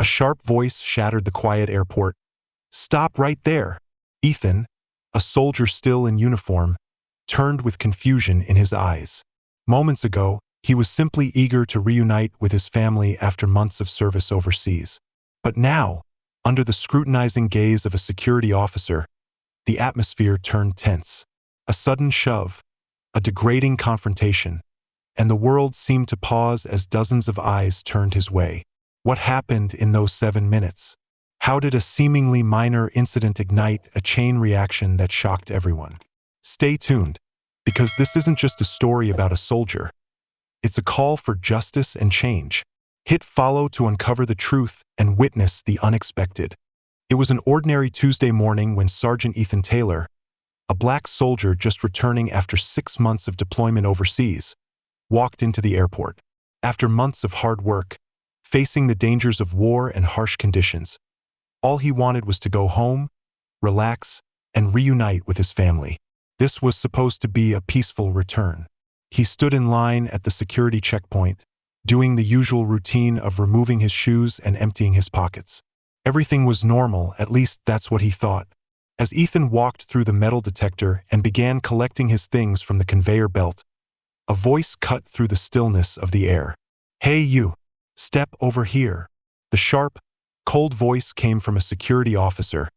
A sharp voice shattered the quiet airport. "Stop right there!" Ethan, a soldier still in uniform, turned with confusion in his eyes. Moments ago, he was simply eager to reunite with his family after months of service overseas. But now, under the scrutinizing gaze of a security officer, the atmosphere turned tense. A sudden shove, a degrading confrontation, and the world seemed to pause as dozens of eyes turned his way. What happened in those 7 minutes? How did a seemingly minor incident ignite a chain reaction that shocked everyone? Stay tuned, because this isn't just a story about a soldier. It's a call for justice and change. Hit follow to uncover the truth and witness the unexpected. It was an ordinary Tuesday morning when Sergeant Ethan Taylor, a black soldier just returning after 6 months of deployment overseas, walked into the airport. After months of hard work, facing the dangers of war and harsh conditions, all he wanted was to go home, relax, and reunite with his family. This was supposed to be a peaceful return. He stood in line at the security checkpoint, doing the usual routine of removing his shoes and emptying his pockets. Everything was normal, at least that's what he thought. As Ethan walked through the metal detector and began collecting his things from the conveyor belt, a voice cut through the stillness of the air. "Hey you, step over here." The sharp, cold voice came from a security officer.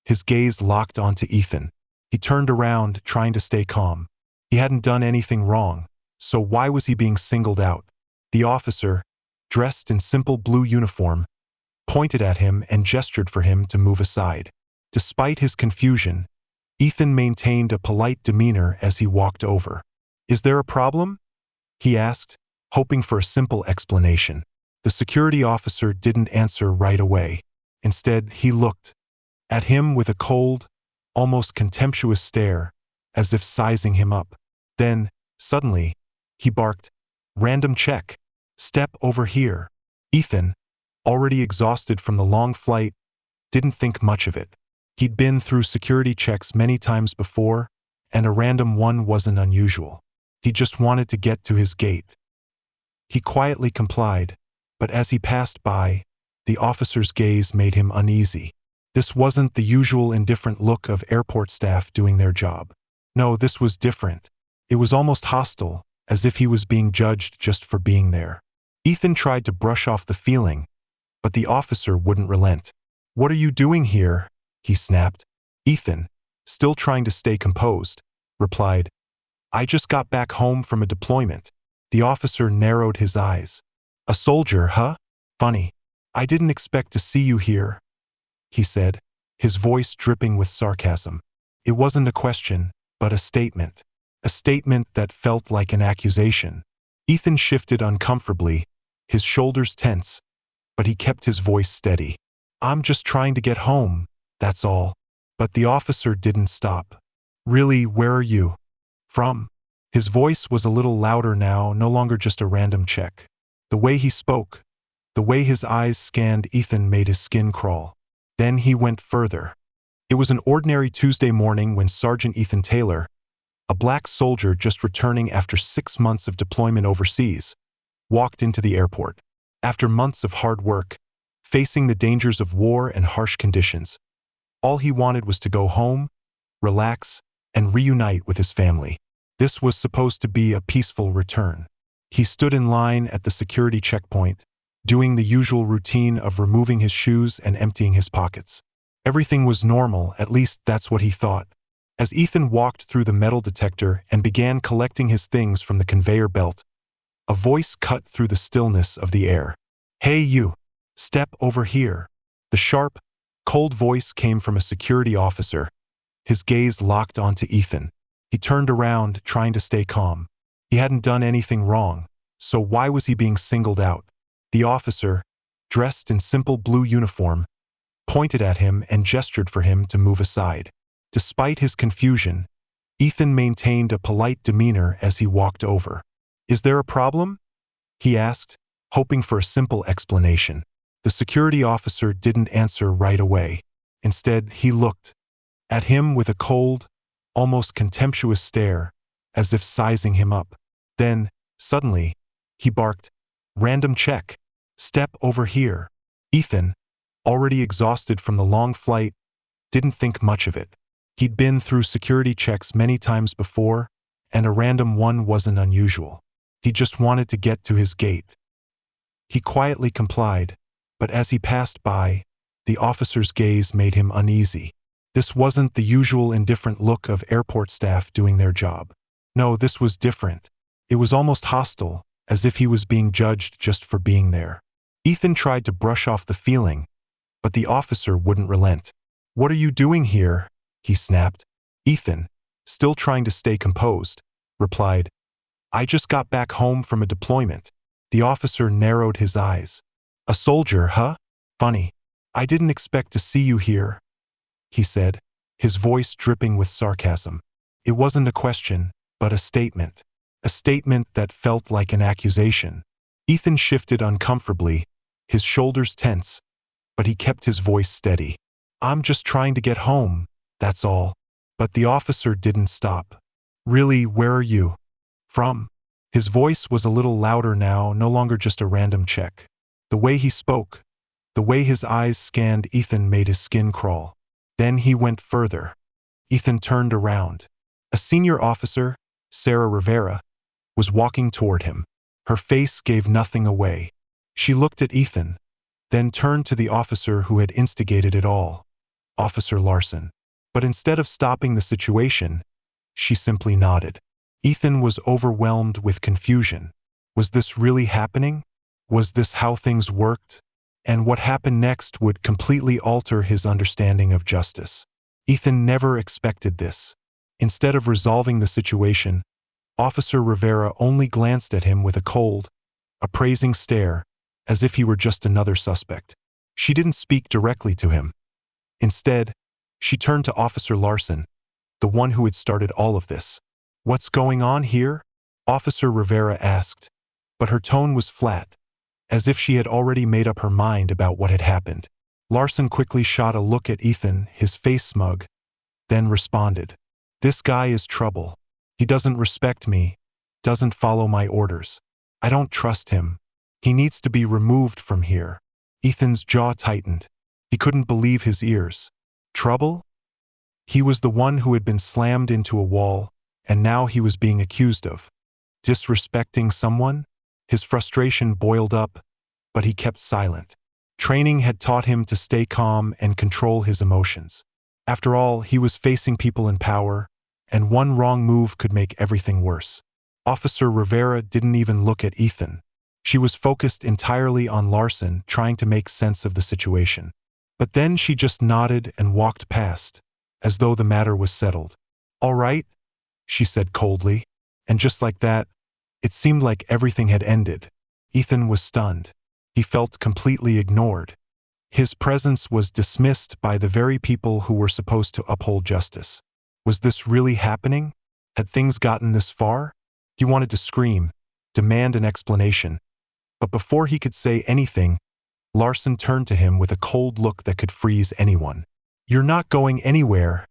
His gaze locked onto Ethan. He turned around, trying to stay calm. He hadn't done anything wrong, so why was he being singled out? The officer, dressed in simple blue uniform, pointed at him and gestured for him to move aside. Despite his confusion, Ethan maintained a polite demeanor as he walked over. "Is there a problem?" he asked, hoping for a simple explanation. The security officer didn't answer right away. Instead, he looked at him with a cold, almost contemptuous stare, as if sizing him up. Then, suddenly, he barked, "Random check. Step over here." Ethan, already exhausted from the long flight, didn't think much of it. He'd been through security checks many times before, and a random one wasn't unusual. He just wanted to get to his gate. He quietly complied, but as he passed by, the officer's gaze made him uneasy. This wasn't the usual indifferent look of airport staff doing their job. No, this was different. It was almost hostile, as if he was being judged just for being there. Ethan tried to brush off the feeling, but the officer wouldn't relent. "What are you doing here?" he snapped. Ethan, still trying to stay composed, replied, "I just got back home from a deployment." The officer narrowed his eyes. "A soldier, huh? Funny. I didn't expect to see you here," he said, his voice dripping with sarcasm. It wasn't a question, but a statement. A statement that felt like an accusation. Ethan shifted uncomfortably, his shoulders tense, but he kept his voice steady. "I'm just trying to get home, that's all." But the officer didn't stop. "Really, where are you from?" His voice was a little louder now, no longer just a random check. The way he spoke, the way his eyes scanned Ethan made his skin crawl. Then he went further. It was an ordinary Tuesday morning when Sergeant Ethan Taylor, a black soldier just returning after 6 months of deployment overseas, walked into the airport. After months of hard work, facing the dangers of war and harsh conditions, all he wanted was to go home, relax, and reunite with his family. This was supposed to be a peaceful return. He stood in line at the security checkpoint, doing the usual routine of removing his shoes and emptying his pockets. Everything was normal, at least that's what he thought. As Ethan walked through the metal detector and began collecting his things from the conveyor belt, a voice cut through the stillness of the air. "Hey you, step over here." The sharp, cold voice came from a security officer. His gaze locked onto Ethan. He turned around, trying to stay calm. He hadn't done anything wrong, so why was he being singled out? The officer, dressed in simple blue uniform, pointed at him and gestured for him to move aside. Despite his confusion, Ethan maintained a polite demeanor as he walked over. "Is there a problem?" he asked, hoping for a simple explanation. The security officer didn't answer right away. Instead, he looked at him with a cold, almost contemptuous stare, as if sizing him up. Then, suddenly, he barked, "Random check. Step over here." Ethan, already exhausted from the long flight, didn't think much of it. He'd been through security checks many times before, and a random one wasn't unusual. He just wanted to get to his gate. He quietly complied, but as he passed by, the officer's gaze made him uneasy. This wasn't the usual indifferent look of airport staff doing their job. No, this was different. It was almost hostile, as if he was being judged just for being there. Ethan tried to brush off the feeling, but the officer wouldn't relent. "What are you doing here?" he snapped. Ethan, still trying to stay composed, replied, "I just got back home from a deployment." The officer narrowed his eyes. "A soldier, huh? Funny. I didn't expect to see you here," he said, his voice dripping with sarcasm. It wasn't a question, but a statement. A statement that felt like an accusation. Ethan shifted uncomfortably, his shoulders tense, but he kept his voice steady. "I'm just trying to get home, that's all." But the officer didn't stop. "Really, where are you from?" His voice was a little louder now, no longer just a random check. The way he spoke, the way his eyes scanned Ethan made his skin crawl. Then he went further. Ethan turned around. A senior officer, Sarah Rivera, was walking toward him. Her face gave nothing away. She looked at Ethan, then turned to the officer who had instigated it all, Officer Larson. But instead of stopping the situation, she simply nodded. Ethan was overwhelmed with confusion. Was this really happening? Was this how things worked? And what happened next would completely alter his understanding of justice. Ethan never expected this. Instead of resolving the situation, Officer Rivera only glanced at him with a cold, appraising stare, as if he were just another suspect. She didn't speak directly to him. Instead, she turned to Officer Larson, the one who had started all of this. "What's going on here?" Officer Rivera asked, but her tone was flat, as if she had already made up her mind about what had happened. Larson quickly shot a look at Ethan, his face smug, then responded, "This guy is trouble. He doesn't respect me, doesn't follow my orders. I don't trust him. He needs to be removed from here." Ethan's jaw tightened. He couldn't believe his ears. Trouble? He was the one who had been slammed into a wall, and now he was being accused of disrespecting someone? His frustration boiled up, but he kept silent. Training had taught him to stay calm and control his emotions. After all, he was facing people in power, and one wrong move could make everything worse. Officer Rivera didn't even look at Ethan. She was focused entirely on Larson, trying to make sense of the situation. But then she just nodded and walked past, as though the matter was settled. "All right," she said coldly, and just like that, it seemed like everything had ended. Ethan was stunned. He felt completely ignored. His presence was dismissed by the very people who were supposed to uphold justice. Was this really happening? Had things gotten this far? He wanted to scream, demand an explanation. But before he could say anything, Larson turned to him with a cold look that could freeze anyone. "You're not going anywhere,"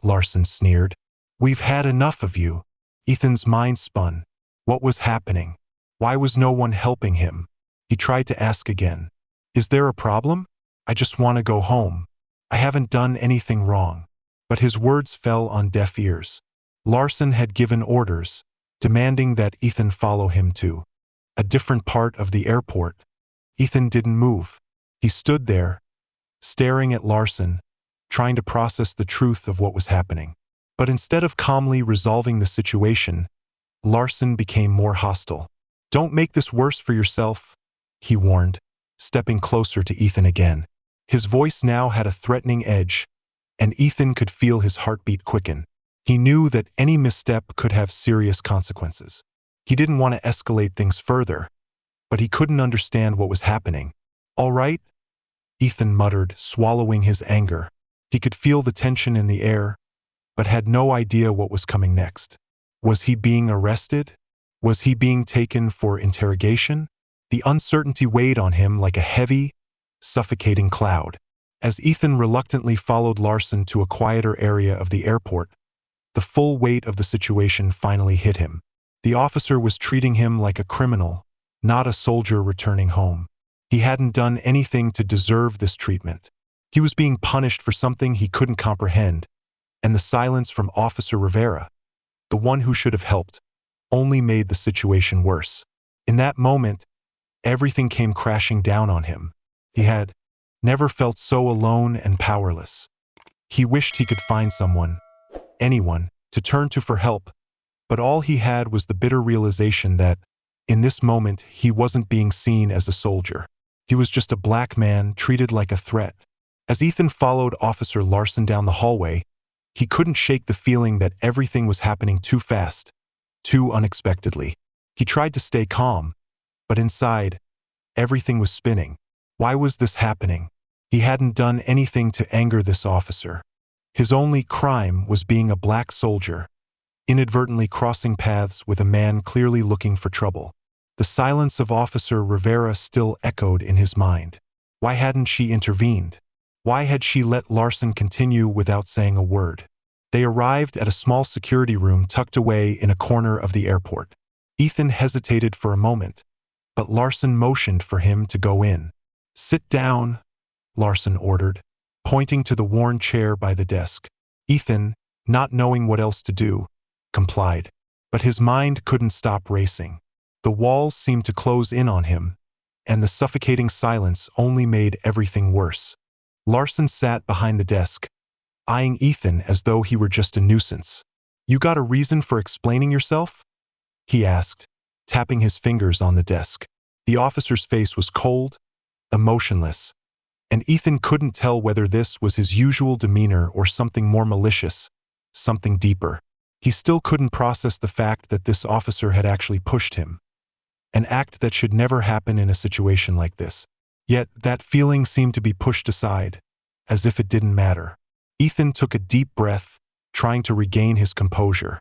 Larson sneered. "We've had enough of you." Ethan's mind spun. What was happening? Why was no one helping him? He tried to ask again. "Is there a problem? I just want to go home. I haven't done anything wrong." But his words fell on deaf ears. Larson had given orders, demanding that Ethan follow him to a different part of the airport. Ethan didn't move. He stood there, staring at Larson, trying to process the truth of what was happening. But instead of calmly resolving the situation, Larson became more hostile. "Don't make this worse for yourself," he warned, stepping closer to Ethan again. His voice now had a threatening edge, and Ethan could feel his heartbeat quicken. He knew that any misstep could have serious consequences. He didn't want to escalate things further, but he couldn't understand what was happening. "All right," Ethan muttered, swallowing his anger. He could feel the tension in the air, but had no idea what was coming next. Was he being arrested? Was he being taken for interrogation? The uncertainty weighed on him like a heavy, suffocating cloud. As Ethan reluctantly followed Larson to a quieter area of the airport, the full weight of the situation finally hit him. The officer was treating him like a criminal, not a soldier returning home. He hadn't done anything to deserve this treatment. He was being punished for something he couldn't comprehend, and the silence from Officer Rivera, the one who should have helped, only made the situation worse. In that moment, everything came crashing down on him. He had never felt so alone and powerless. He wished he could find someone, anyone, to turn to for help, but all he had was the bitter realization that, in this moment, he wasn't being seen as a soldier. He was just a black man treated like a threat. As Ethan followed Officer Larson down the hallway, he couldn't shake the feeling that everything was happening too fast, too unexpectedly. He tried to stay calm, but inside, everything was spinning. Why was this happening? He hadn't done anything to anger this officer. His only crime was being a black soldier, inadvertently crossing paths with a man clearly looking for trouble. The silence of Officer Rivera still echoed in his mind. Why hadn't she intervened? Why had she let Larson continue without saying a word? They arrived at a small security room tucked away in a corner of the airport. Ethan hesitated for a moment, but Larson motioned for him to go in. "Sit down," Larson ordered, pointing to the worn chair by the desk. Ethan, not knowing what else to do, complied. But his mind couldn't stop racing. The walls seemed to close in on him, and the suffocating silence only made everything worse. Larson sat behind the desk, eyeing Ethan as though he were just a nuisance. "You got a reason for explaining yourself?" he asked, tapping his fingers on the desk. The officer's face was cold, emotionless, and Ethan couldn't tell whether this was his usual demeanor or something more malicious, something deeper. He still couldn't process the fact that this officer had actually pushed him, an act that should never happen in a situation like this. Yet that feeling seemed to be pushed aside, as if it didn't matter. Ethan took a deep breath, trying to regain his composure.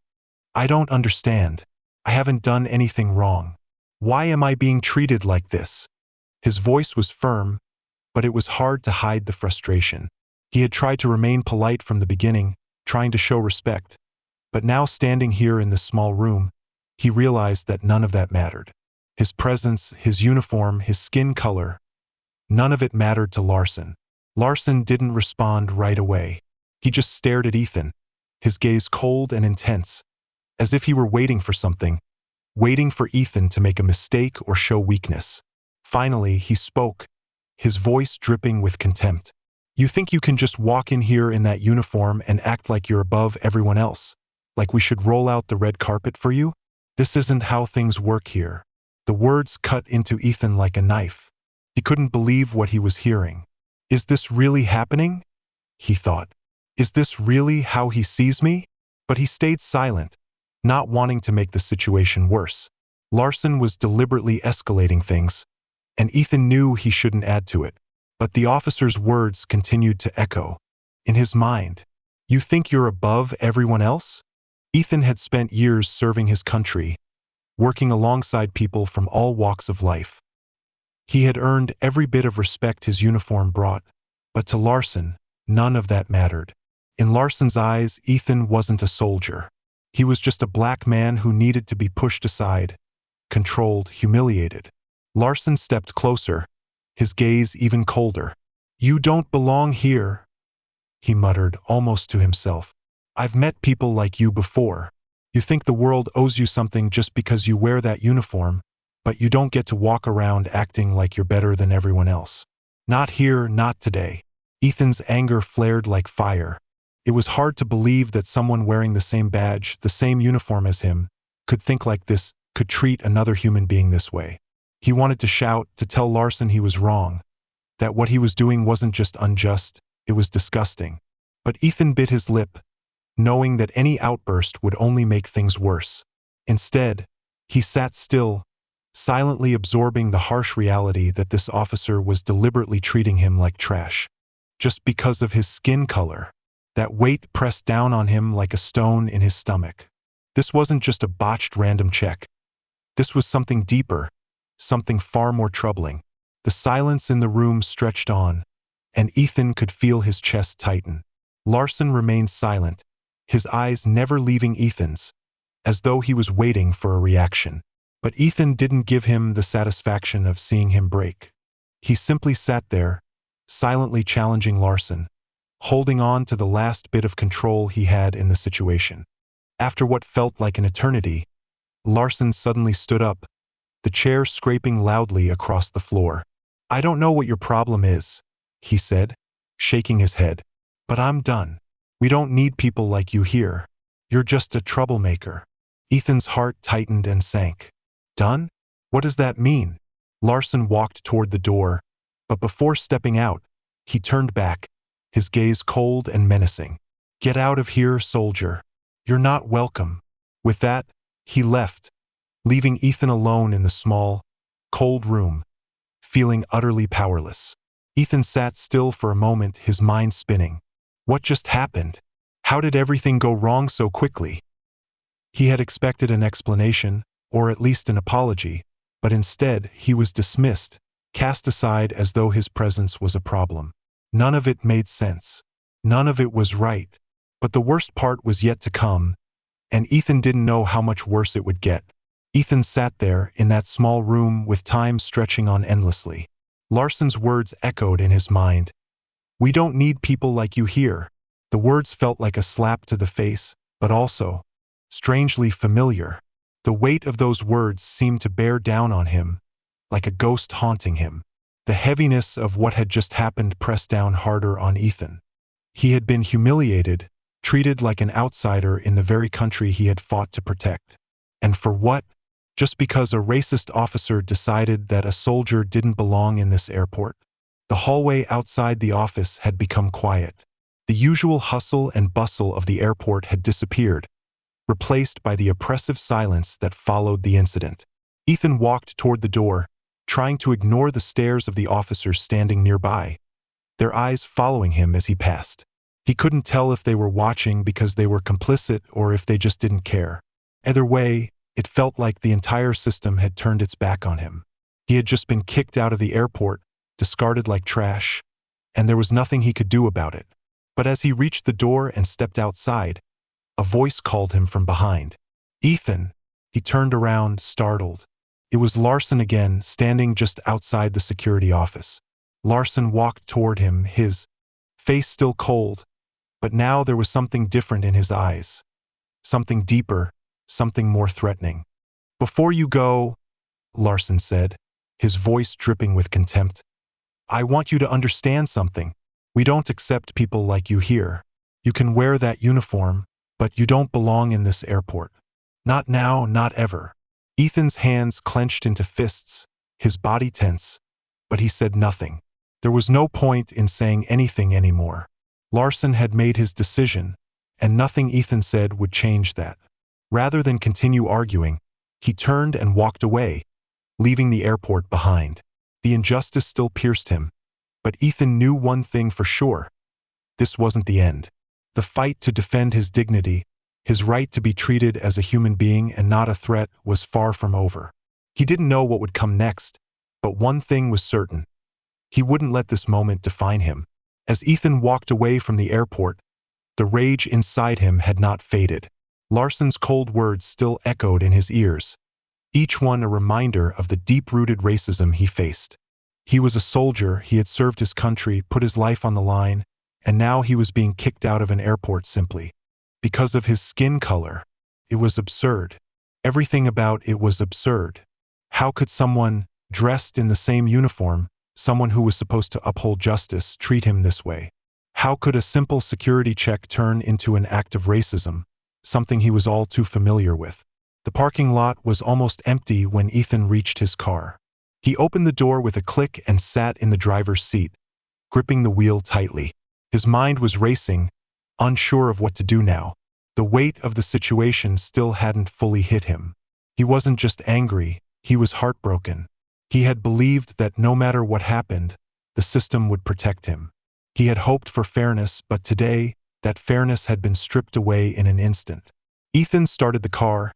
"I don't understand. I haven't done anything wrong. Why am I being treated like this?" His voice was firm, but it was hard to hide the frustration. He had tried to remain polite from the beginning, trying to show respect, but now standing here in this small room, he realized that none of that mattered. His presence, his uniform, his skin color, none of it mattered to Larson. Larson didn't respond right away. He just stared at Ethan, his gaze cold and intense, as if he were waiting for something, waiting for Ethan to make a mistake or show weakness. Finally, he spoke, his voice dripping with contempt. "You think you can just walk in here in that uniform and act like you're above everyone else, like we should roll out the red carpet for you? This isn't how things work here." The words cut into Ethan like a knife. He couldn't believe what he was hearing. "Is this really happening?" he thought. "Is this really how he sees me?" But he stayed silent, not wanting to make the situation worse. Larson was deliberately escalating things, and Ethan knew he shouldn't add to it. But the officer's words continued to echo in his mind. "You think you're above everyone else?" Ethan had spent years serving his country, working alongside people from all walks of life. He had earned every bit of respect his uniform brought, but to Larson, none of that mattered. In Larson's eyes, Ethan wasn't a soldier. He was just a black man who needed to be pushed aside, controlled, humiliated. Larson stepped closer, his gaze even colder. "You don't belong here," he muttered, almost to himself. "I've met people like you before. You think the world owes you something just because you wear that uniform, but you don't get to walk around acting like you're better than everyone else. Not here, not today." Ethan's anger flared like fire. It was hard to believe that someone wearing the same badge, the same uniform as him, could think like this, could treat another human being this way. He wanted to shout, to tell Larson he was wrong, that what he was doing wasn't just unjust, it was disgusting. But Ethan bit his lip, knowing that any outburst would only make things worse. Instead, he sat still, silently absorbing the harsh reality that this officer was deliberately treating him like trash. Just because of his skin color, that weight pressed down on him like a stone in his stomach. This wasn't just a botched random check. This was something deeper, something far more troubling. The silence in the room stretched on, and Ethan could feel his chest tighten. Larson remained silent, his eyes never leaving Ethan's, as though he was waiting for a reaction. But Ethan didn't give him the satisfaction of seeing him break. He simply sat there, silently challenging Larson, holding on to the last bit of control he had in the situation. After what felt like an eternity, Larson suddenly stood up, the chair scraping loudly across the floor. "I don't know what your problem is," he said, shaking his head, "but I'm done. We don't need people like you here. You're just a troublemaker." Ethan's heart tightened and sank. "Done? What does that mean?" Larson walked toward the door, but before stepping out, he turned back, his gaze cold and menacing. "Get out of here, soldier. You're not welcome." With that, he left, leaving Ethan alone in the small, cold room, feeling utterly powerless. Ethan sat still for a moment, his mind spinning. What just happened? How did everything go wrong so quickly? He had expected an explanation, or at least an apology, but instead he was dismissed, cast aside as though his presence was a problem. None of it made sense. None of it was right. But the worst part was yet to come, and Ethan didn't know how much worse it would get. Ethan sat there in that small room with time stretching on endlessly. Larson's words echoed in his mind. "We don't need people like you here." The words felt like a slap to the face, but also strangely familiar. The weight of those words seemed to bear down on him, like a ghost haunting him. The heaviness of what had just happened pressed down harder on Ethan. He had been humiliated, treated like an outsider in the very country he had fought to protect. And for what? Just because a racist officer decided that a soldier didn't belong in this airport. The hallway outside the office had become quiet. The usual hustle and bustle of the airport had disappeared, replaced by the oppressive silence that followed the incident. Ethan walked toward the door, trying to ignore the stares of the officers standing nearby, their eyes following him as he passed. He couldn't tell if they were watching because they were complicit or if they just didn't care. Either way, it felt like the entire system had turned its back on him. He had just been kicked out of the airport, discarded like trash, and there was nothing he could do about it. But as he reached the door and stepped outside, a voice called him from behind. "Ethan!" He turned around, startled. It was Larson again, standing just outside the security office. Larson walked toward him, his face still cold, but now there was something different in his eyes. Something deeper, something more threatening. "Before you go," Larson said, his voice dripping with contempt, "I want you to understand something. We don't accept people like you here. You can wear that uniform, but you don't belong in this airport. Not now, not ever." Ethan's hands clenched into fists, his body tense, but he said nothing. There was no point in saying anything anymore. Larson had made his decision, and nothing Ethan said would change that. Rather than continue arguing, he turned and walked away, leaving the airport behind. The injustice still pierced him, but Ethan knew one thing for sure. This wasn't the end. The fight to defend his dignity, his right to be treated as a human being and not a threat, was far from over. He didn't know what would come next, but one thing was certain. He wouldn't let this moment define him. As Ethan walked away from the airport, the rage inside him had not faded. Larson's cold words still echoed in his ears, each one a reminder of the deep-rooted racism he faced. He was a soldier, he had served his country, put his life on the line, and now he was being kicked out of an airport simply because of his skin color. It was absurd. Everything about it was absurd. How could someone, dressed in the same uniform, someone who was supposed to uphold justice, treat him this way? How could a simple security check turn into an act of racism, something he was all too familiar with? The parking lot was almost empty when Ethan reached his car. He opened the door with a click and sat in the driver's seat, gripping the wheel tightly. His mind was racing, unsure of what to do now. The weight of the situation still hadn't fully hit him. He wasn't just angry, he was heartbroken. He had believed that no matter what happened, the system would protect him. He had hoped for fairness, but today, that fairness had been stripped away in an instant. Ethan started the car,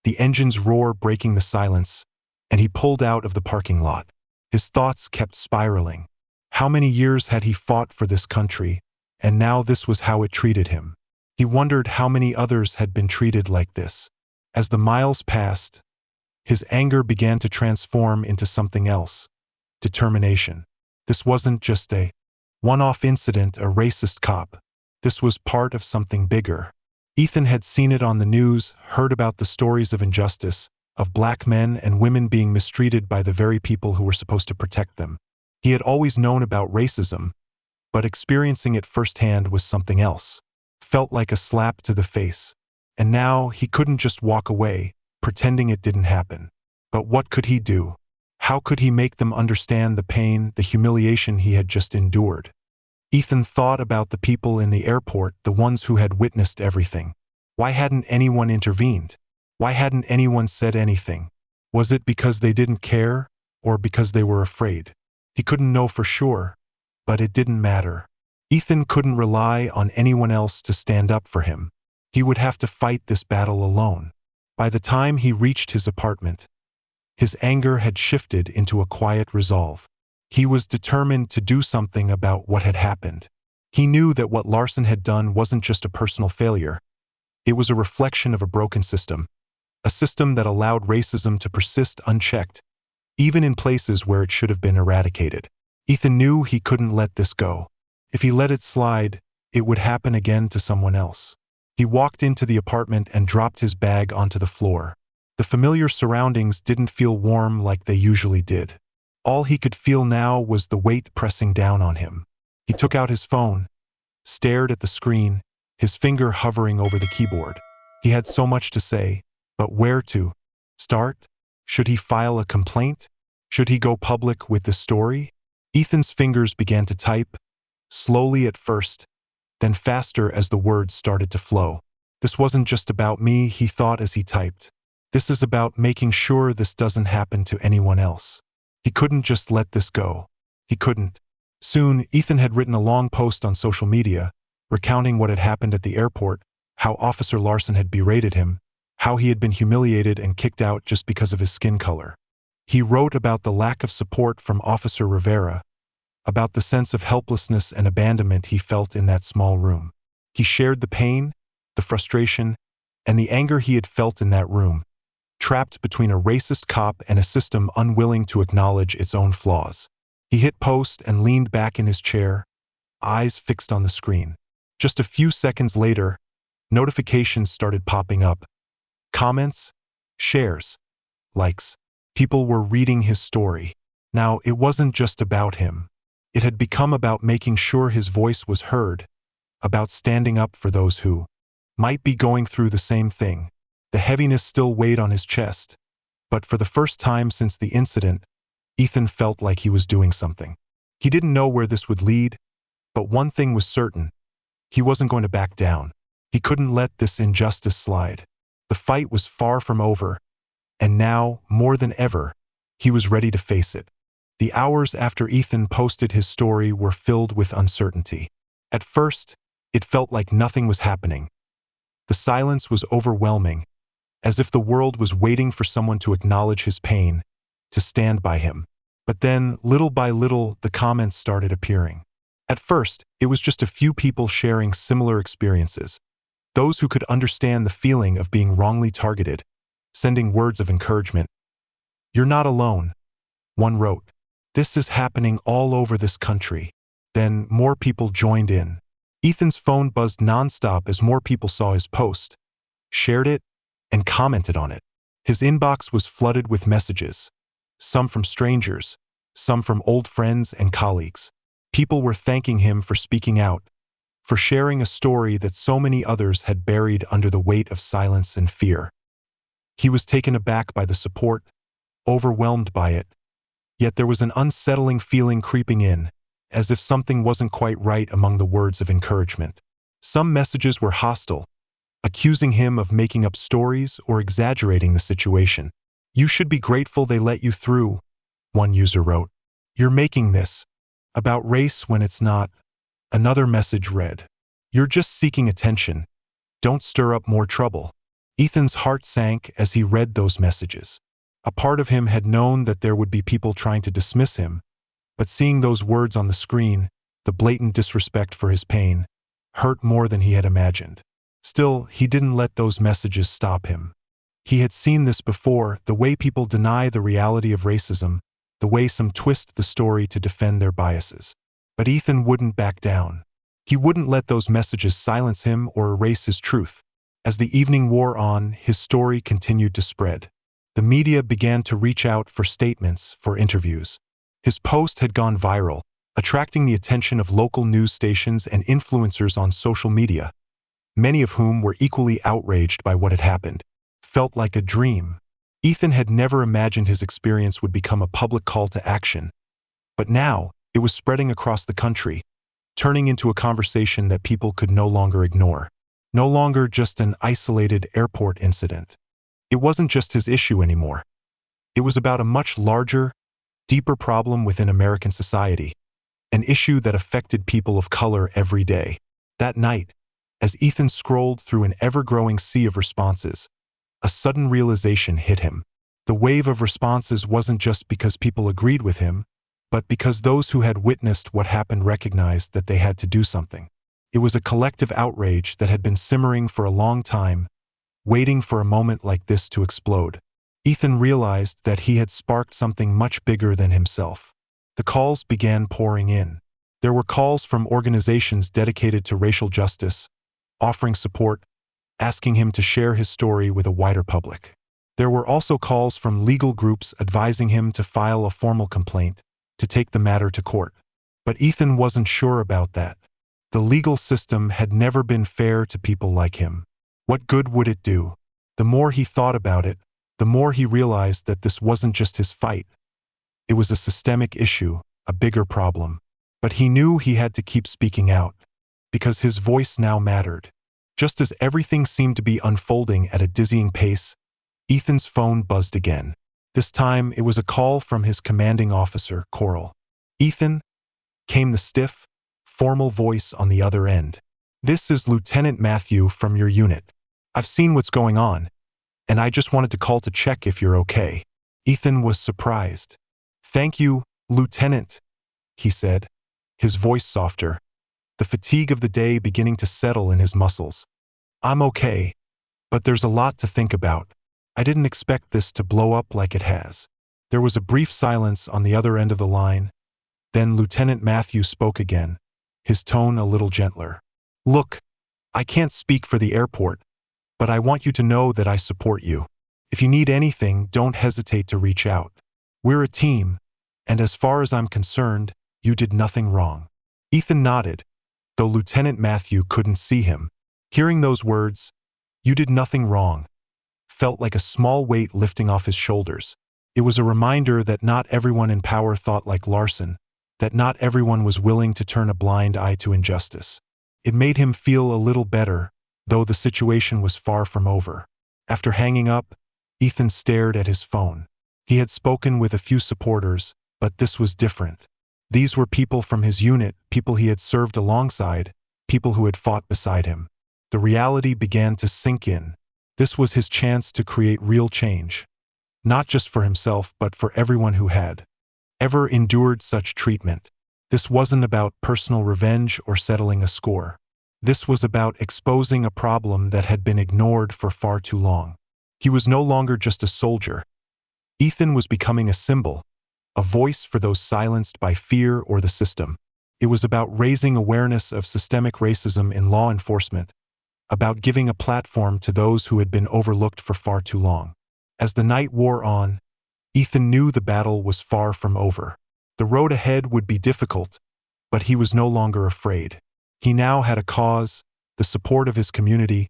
the engine's roar breaking the silence, and he pulled out of the parking lot. His thoughts kept spiraling. How many years had he fought for this country, and now this was how it treated him? He wondered how many others had been treated like this. As the miles passed, his anger began to transform into something else. determination. This wasn't just a one-off incident, a racist cop. This was part of something bigger. Ethan had seen it on the news, heard about the stories of injustice, of black men and women being mistreated by the very people who were supposed to protect them. He had always known about racism, but experiencing it firsthand was something else. Felt like a slap to the face. And now he couldn't just walk away, pretending it didn't happen. But what could he do? How could he make them understand the pain, the humiliation he had just endured? Ethan thought about the people in the airport, the ones who had witnessed everything. Why hadn't anyone intervened? Why hadn't anyone said anything? Was it because they didn't care, or because they were afraid? He couldn't know for sure, but it didn't matter. Ethan couldn't rely on anyone else to stand up for him. He would have to fight this battle alone. By the time he reached his apartment, his anger had shifted into a quiet resolve. He was determined to do something about what had happened. He knew that what Larson had done wasn't just a personal failure. It was a reflection of a broken system. A system that allowed racism to persist unchecked, even in places where it should have been eradicated. Ethan knew he couldn't let this go. If he let it slide, it would happen again to someone else. He walked into the apartment and dropped his bag onto the floor. The familiar surroundings didn't feel warm like they usually did. All he could feel now was the weight pressing down on him. He took out his phone, stared at the screen, his finger hovering over the keyboard. He had so much to say, but where to start? Should he file a complaint? Should he go public with this story? Ethan's fingers began to type, slowly at first, then faster as the words started to flow. This wasn't just about me, he thought as he typed. This is about making sure this doesn't happen to anyone else. He couldn't just let this go. He couldn't. Soon, Ethan had written a long post on social media, recounting what had happened at the airport, how Officer Larson had berated him, how he had been humiliated and kicked out just because of his skin color. He wrote about the lack of support from Officer Rivera, about the sense of helplessness and abandonment he felt in that small room. He shared the pain, the frustration, and the anger he had felt in that room, trapped between a racist cop and a system unwilling to acknowledge its own flaws. He hit post and leaned back in his chair, eyes fixed on the screen. Just a few seconds later, notifications started popping up. Comments, shares, likes. People were reading his story. Now, it wasn't just about him. It had become about making sure his voice was heard, about standing up for those who might be going through the same thing. The heaviness still weighed on his chest, but for the first time since the incident, Ethan felt like he was doing something. He didn't know where this would lead, but one thing was certain. He wasn't going to back down. He couldn't let this injustice slide. The fight was far from over, and now, more than ever, he was ready to face it. The hours after Ethan posted his story were filled with uncertainty. At first, it felt like nothing was happening. The silence was overwhelming, as if the world was waiting for someone to acknowledge his pain, to stand by him. But then, little by little, the comments started appearing. At first, it was just a few people sharing similar experiences, those who could understand the feeling of being wrongly targeted, sending words of encouragement. "You're not alone," one wrote. "This is happening all over this country." Then more people joined in. Ethan's phone buzzed nonstop as more people saw his post, shared it, and commented on it. His inbox was flooded with messages, some from strangers, some from old friends and colleagues. People were thanking him for speaking out, for sharing a story that so many others had buried under the weight of silence and fear. He was taken aback by the support, overwhelmed by it, yet there was an unsettling feeling creeping in, as if something wasn't quite right among the words of encouragement. Some messages were hostile, accusing him of making up stories or exaggerating the situation. "You should be grateful they let you through," one user wrote. "You're making this about race when it's not." Another message read, "You're just seeking attention. Don't stir up more trouble." Ethan's heart sank as he read those messages. A part of him had known that there would be people trying to dismiss him, but seeing those words on the screen, the blatant disrespect for his pain, hurt more than he had imagined. Still, he didn't let those messages stop him. He had seen this before, the way people deny the reality of racism, the way some twist the story to defend their biases. But Ethan wouldn't back down. He wouldn't let those messages silence him or erase his truth. As the evening wore on, his story continued to spread. The media began to reach out for statements, for interviews. His post had gone viral, attracting the attention of local news stations and influencers on social media, many of whom were equally outraged by what had happened. Felt like a dream. Ethan had never imagined his experience would become a public call to action. But now, it was spreading across the country, turning into a conversation that people could no longer ignore. No longer just an isolated airport incident. It wasn't just his issue anymore. It was about a much larger, deeper problem within American society, an issue that affected people of color every day. That night, as Ethan scrolled through an ever-growing sea of responses, a sudden realization hit him. The wave of responses wasn't just because people agreed with him, but because those who had witnessed what happened recognized that they had to do something. It was a collective outrage that had been simmering for a long time, waiting for a moment like this to explode. Ethan realized that he had sparked something much bigger than himself. The calls began pouring in. There were calls from organizations dedicated to racial justice, offering support, asking him to share his story with a wider public. There were also calls from legal groups advising him to file a formal complaint, to take the matter to court. But Ethan wasn't sure about that. The legal system had never been fair to people like him. What good would it do? The more he thought about it, the more he realized that this wasn't just his fight. It was a systemic issue, a bigger problem. But he knew he had to keep speaking out, because his voice now mattered. Just as everything seemed to be unfolding at a dizzying pace, Ethan's phone buzzed again. This time it was a call from his commanding officer, Coral. "Ethan," came the stiff, formal voice on the other end. "This is Lieutenant Matthew from your unit. I've seen what's going on, and I just wanted to call to check if you're okay." Ethan was surprised. "Thank you, Lieutenant," he said, his voice softer, the fatigue of the day beginning to settle in his muscles. "I'm okay, but there's a lot to think about. I didn't expect this to blow up like it has." There was a brief silence on the other end of the line. Then Lieutenant Matthew spoke again, his tone a little gentler. "Look, I can't speak for the airport, but I want you to know that I support you. If you need anything, don't hesitate to reach out. We're a team, and as far as I'm concerned, you did nothing wrong." Ethan nodded, though Lieutenant Matthew couldn't see him. Hearing those words, "You did nothing wrong," felt like a small weight lifting off his shoulders. It was a reminder that not everyone in power thought like Larson, that not everyone was willing to turn a blind eye to injustice. It made him feel a little better, though the situation was far from over. After hanging up, Ethan stared at his phone. He had spoken with a few supporters, but this was different. These were people from his unit, people he had served alongside, people who had fought beside him. The reality began to sink in. This was his chance to create real change. Not just for himself, but for everyone who had ever endured such treatment. This wasn't about personal revenge or settling a score. This was about exposing a problem that had been ignored for far too long. He was no longer just a soldier. Ethan was becoming a symbol, a voice for those silenced by fear or the system. It was about raising awareness of systemic racism in law enforcement, about giving a platform to those who had been overlooked for far too long. As the night wore on, Ethan knew the battle was far from over. The road ahead would be difficult, but he was no longer afraid. He now had a cause, the support of his community,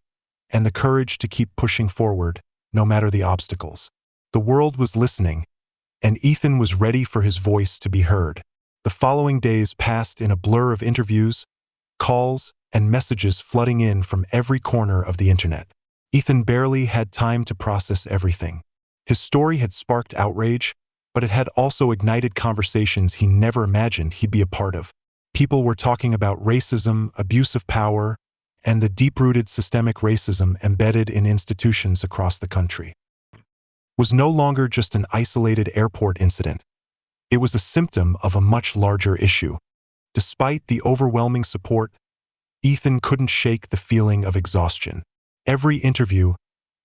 and the courage to keep pushing forward, no matter the obstacles. The world was listening, and Ethan was ready for his voice to be heard. The following days passed in a blur of interviews, calls, and messages flooding in from every corner of the internet. Ethan barely had time to process everything. His story had sparked outrage, but it had also ignited conversations he never imagined he'd be a part of. People were talking about racism, abuse of power, and the deep-rooted systemic racism embedded in institutions across the country. It was no longer just an isolated airport incident. It was a symptom of a much larger issue. Despite the overwhelming support, Ethan couldn't shake the feeling of exhaustion. Every interview,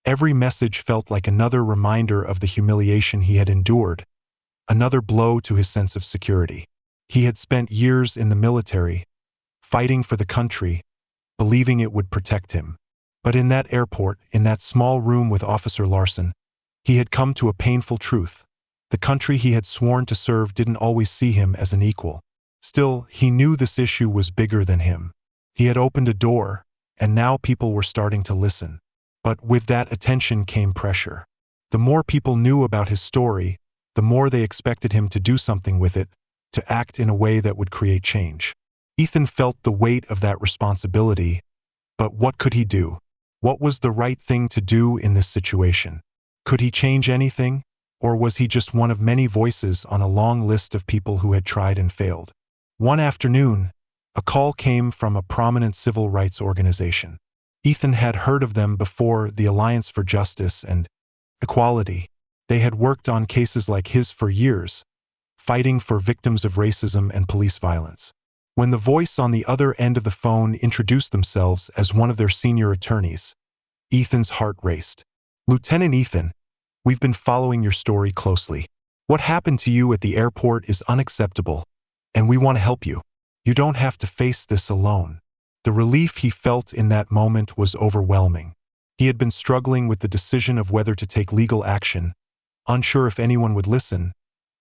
every message felt like another reminder of the humiliation he had endured, another blow to his sense of security. He had spent years in the military, fighting for the country, believing it would protect him. But in that airport, in that small room with Officer Larson, he had come to a painful truth. The country he had sworn to serve didn't always see him as an equal. Still, he knew this issue was bigger than him. He had opened a door, and now people were starting to listen. But with that attention came pressure. The more people knew about his story, the more they expected him to do something with it, to act in a way that would create change. Ethan felt the weight of that responsibility, but what could he do? What was the right thing to do in this situation? Could he change anything, or was he just one of many voices on a long list of people who had tried and failed? One afternoon, a call came from a prominent civil rights organization. Ethan had heard of them before, the Alliance for Justice and Equality. They had worked on cases like his for years, fighting for victims of racism and police violence. When the voice on the other end of the phone introduced themselves as one of their senior attorneys, Ethan's heart raced. "Lieutenant Ethan, we've been following your story closely. What happened to you at the airport is unacceptable, and we want to help you. You don't have to face this alone." The relief he felt in that moment was overwhelming. He had been struggling with the decision of whether to take legal action, unsure if anyone would listen,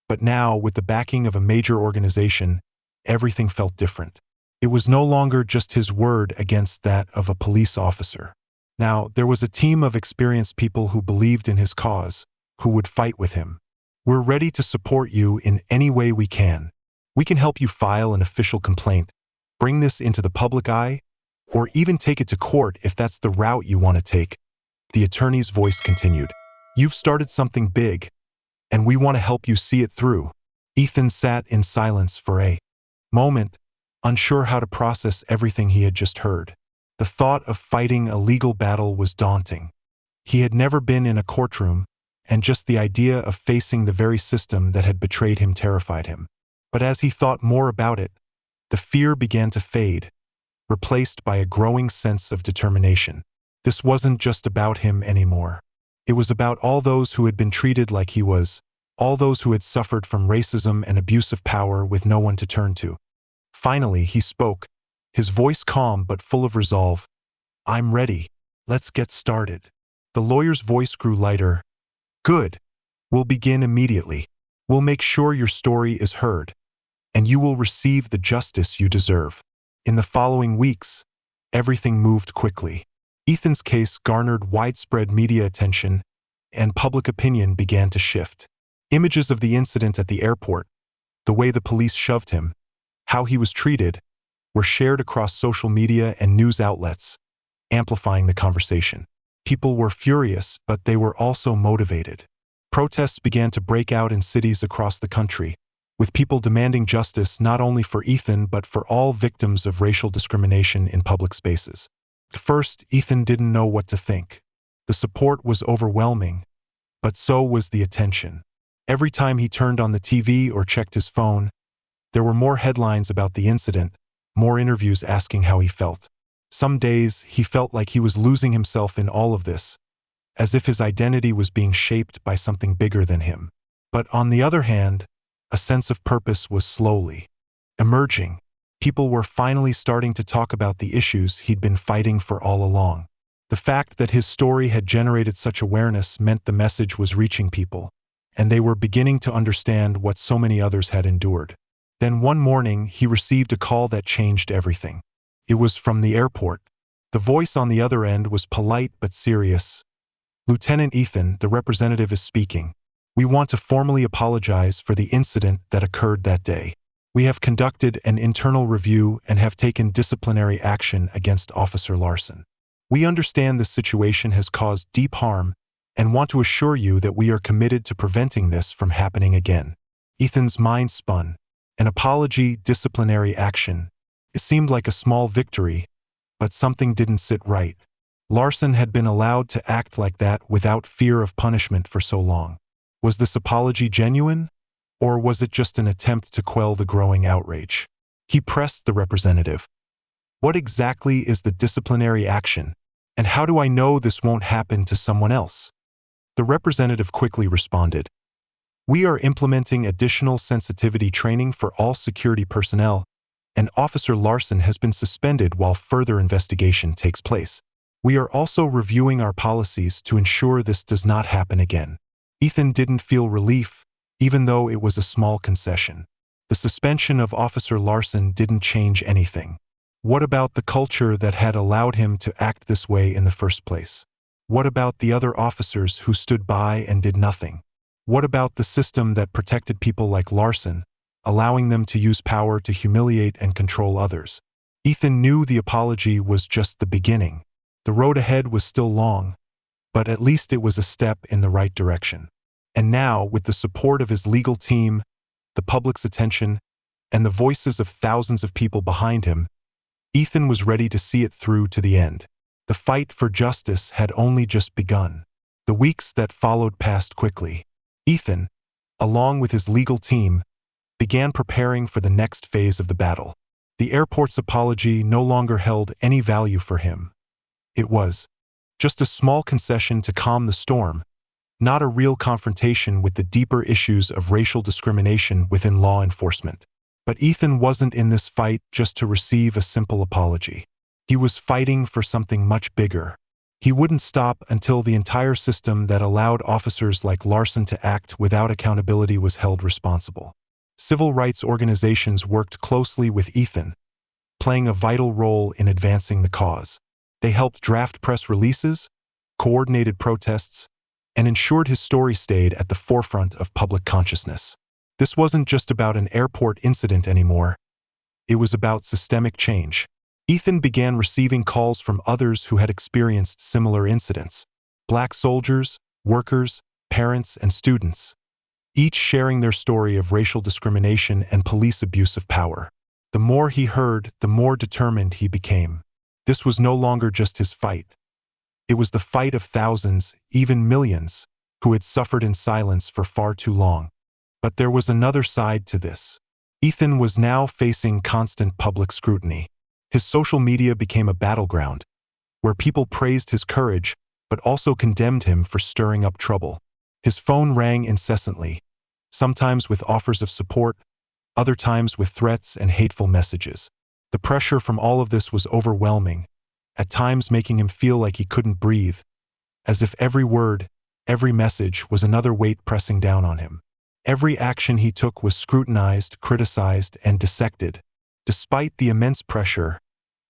but now, with the backing of a major organization, everything felt different. It was no longer just his word against that of a police officer. Now, there was a team of experienced people who believed in his cause, who would fight with him. "We're ready to support you in any way we can. We can help you file an official complaint, bring this into the public eye, or even take it to court if that's the route you want to take." The attorney's voice continued. "You've started something big, and we want to help you see it through." Ethan sat in silence for a moment, unsure how to process everything he had just heard. The thought of fighting a legal battle was daunting. He had never been in a courtroom, and just the idea of facing the very system that had betrayed him terrified him. But as he thought more about it, the fear began to fade, replaced by a growing sense of determination. This wasn't just about him anymore. It was about all those who had been treated like he was, all those who had suffered from racism and abuse of power with no one to turn to. Finally, he spoke, his voice calm but full of resolve. "I'm ready. Let's get started." The lawyer's voice grew lighter. "Good. We'll begin immediately. We'll make sure your story is heard, and you will receive the justice you deserve." In the following weeks, everything moved quickly. Ethan's case garnered widespread media attention, and public opinion began to shift. Images of the incident at the airport, the way the police shoved him, how he was treated, were shared across social media and news outlets, amplifying the conversation. People were furious, but they were also motivated. Protests began to break out in cities across the country, with people demanding justice not only for Ethan but for all victims of racial discrimination in public spaces. At first, Ethan didn't know what to think. The support was overwhelming, but so was the attention. Every time he turned on the TV or checked his phone, there were more headlines about the incident, more interviews asking how he felt. Some days, he felt like he was losing himself in all of this, as if his identity was being shaped by something bigger than him. But on the other hand, a sense of purpose was slowly emerging. People were finally starting to talk about the issues he'd been fighting for all along. The fact that his story had generated such awareness meant the message was reaching people, and they were beginning to understand what so many others had endured. Then one morning, he received a call that changed everything. It was from the airport. The voice on the other end was polite but serious. "Lieutenant Ethan, the representative is speaking. We want to formally apologize for the incident that occurred that day. We have conducted an internal review and have taken disciplinary action against Officer Larson. We understand this situation has caused deep harm and want to assure you that we are committed to preventing this from happening again." Ethan's mind spun. An apology, disciplinary action. It seemed like a small victory, but something didn't sit right. Larson had been allowed to act like that without fear of punishment for so long. Was this apology genuine, or was it just an attempt to quell the growing outrage? He pressed the representative. "What exactly is the disciplinary action, and how do I know this won't happen to someone else?" The representative quickly responded. We are implementing additional sensitivity training for all security personnel, and Officer Larson has been suspended while further investigation takes place. We are also reviewing our policies to ensure this does not happen again. Ethan didn't feel relief, even though it was a small concession. The suspension of Officer Larson didn't change anything. What about the culture that had allowed him to act this way in the first place? What about the other officers who stood by and did nothing? What about the system that protected people like Larson, allowing them to use power to humiliate and control others? Ethan knew the apology was just the beginning. The road ahead was still long, but at least it was a step in the right direction. And now, with the support of his legal team, the public's attention, and the voices of thousands of people behind him, Ethan was ready to see it through to the end. The fight for justice had only just begun. The weeks that followed passed quickly. Ethan, along with his legal team, began preparing for the next phase of the battle. The airport's apology no longer held any value for him. It was just a small concession to calm the storm, not a real confrontation with the deeper issues of racial discrimination within law enforcement. But Ethan wasn't in this fight just to receive a simple apology. He was fighting for something much bigger. He wouldn't stop until the entire system that allowed officers like Larson to act without accountability was held responsible. Civil rights organizations worked closely with Ethan, playing a vital role in advancing the cause. They helped draft press releases, coordinated protests, and ensured his story stayed at the forefront of public consciousness. This wasn't just about an airport incident anymore. It was about systemic change. Ethan began receiving calls from others who had experienced similar incidents. Black soldiers, workers, parents, and students, each sharing their story of racial discrimination and police abuse of power. The more he heard, the more determined he became. This was no longer just his fight. It was the fight of thousands, even millions, who had suffered in silence for far too long. But there was another side to this. Ethan was now facing constant public scrutiny. His social media became a battleground, where people praised his courage, but also condemned him for stirring up trouble. His phone rang incessantly, sometimes with offers of support, other times with threats and hateful messages. The pressure from all of this was overwhelming, at times making him feel like he couldn't breathe, as if every word, every message was another weight pressing down on him. Every action he took was scrutinized, criticized, and dissected. Despite the immense pressure,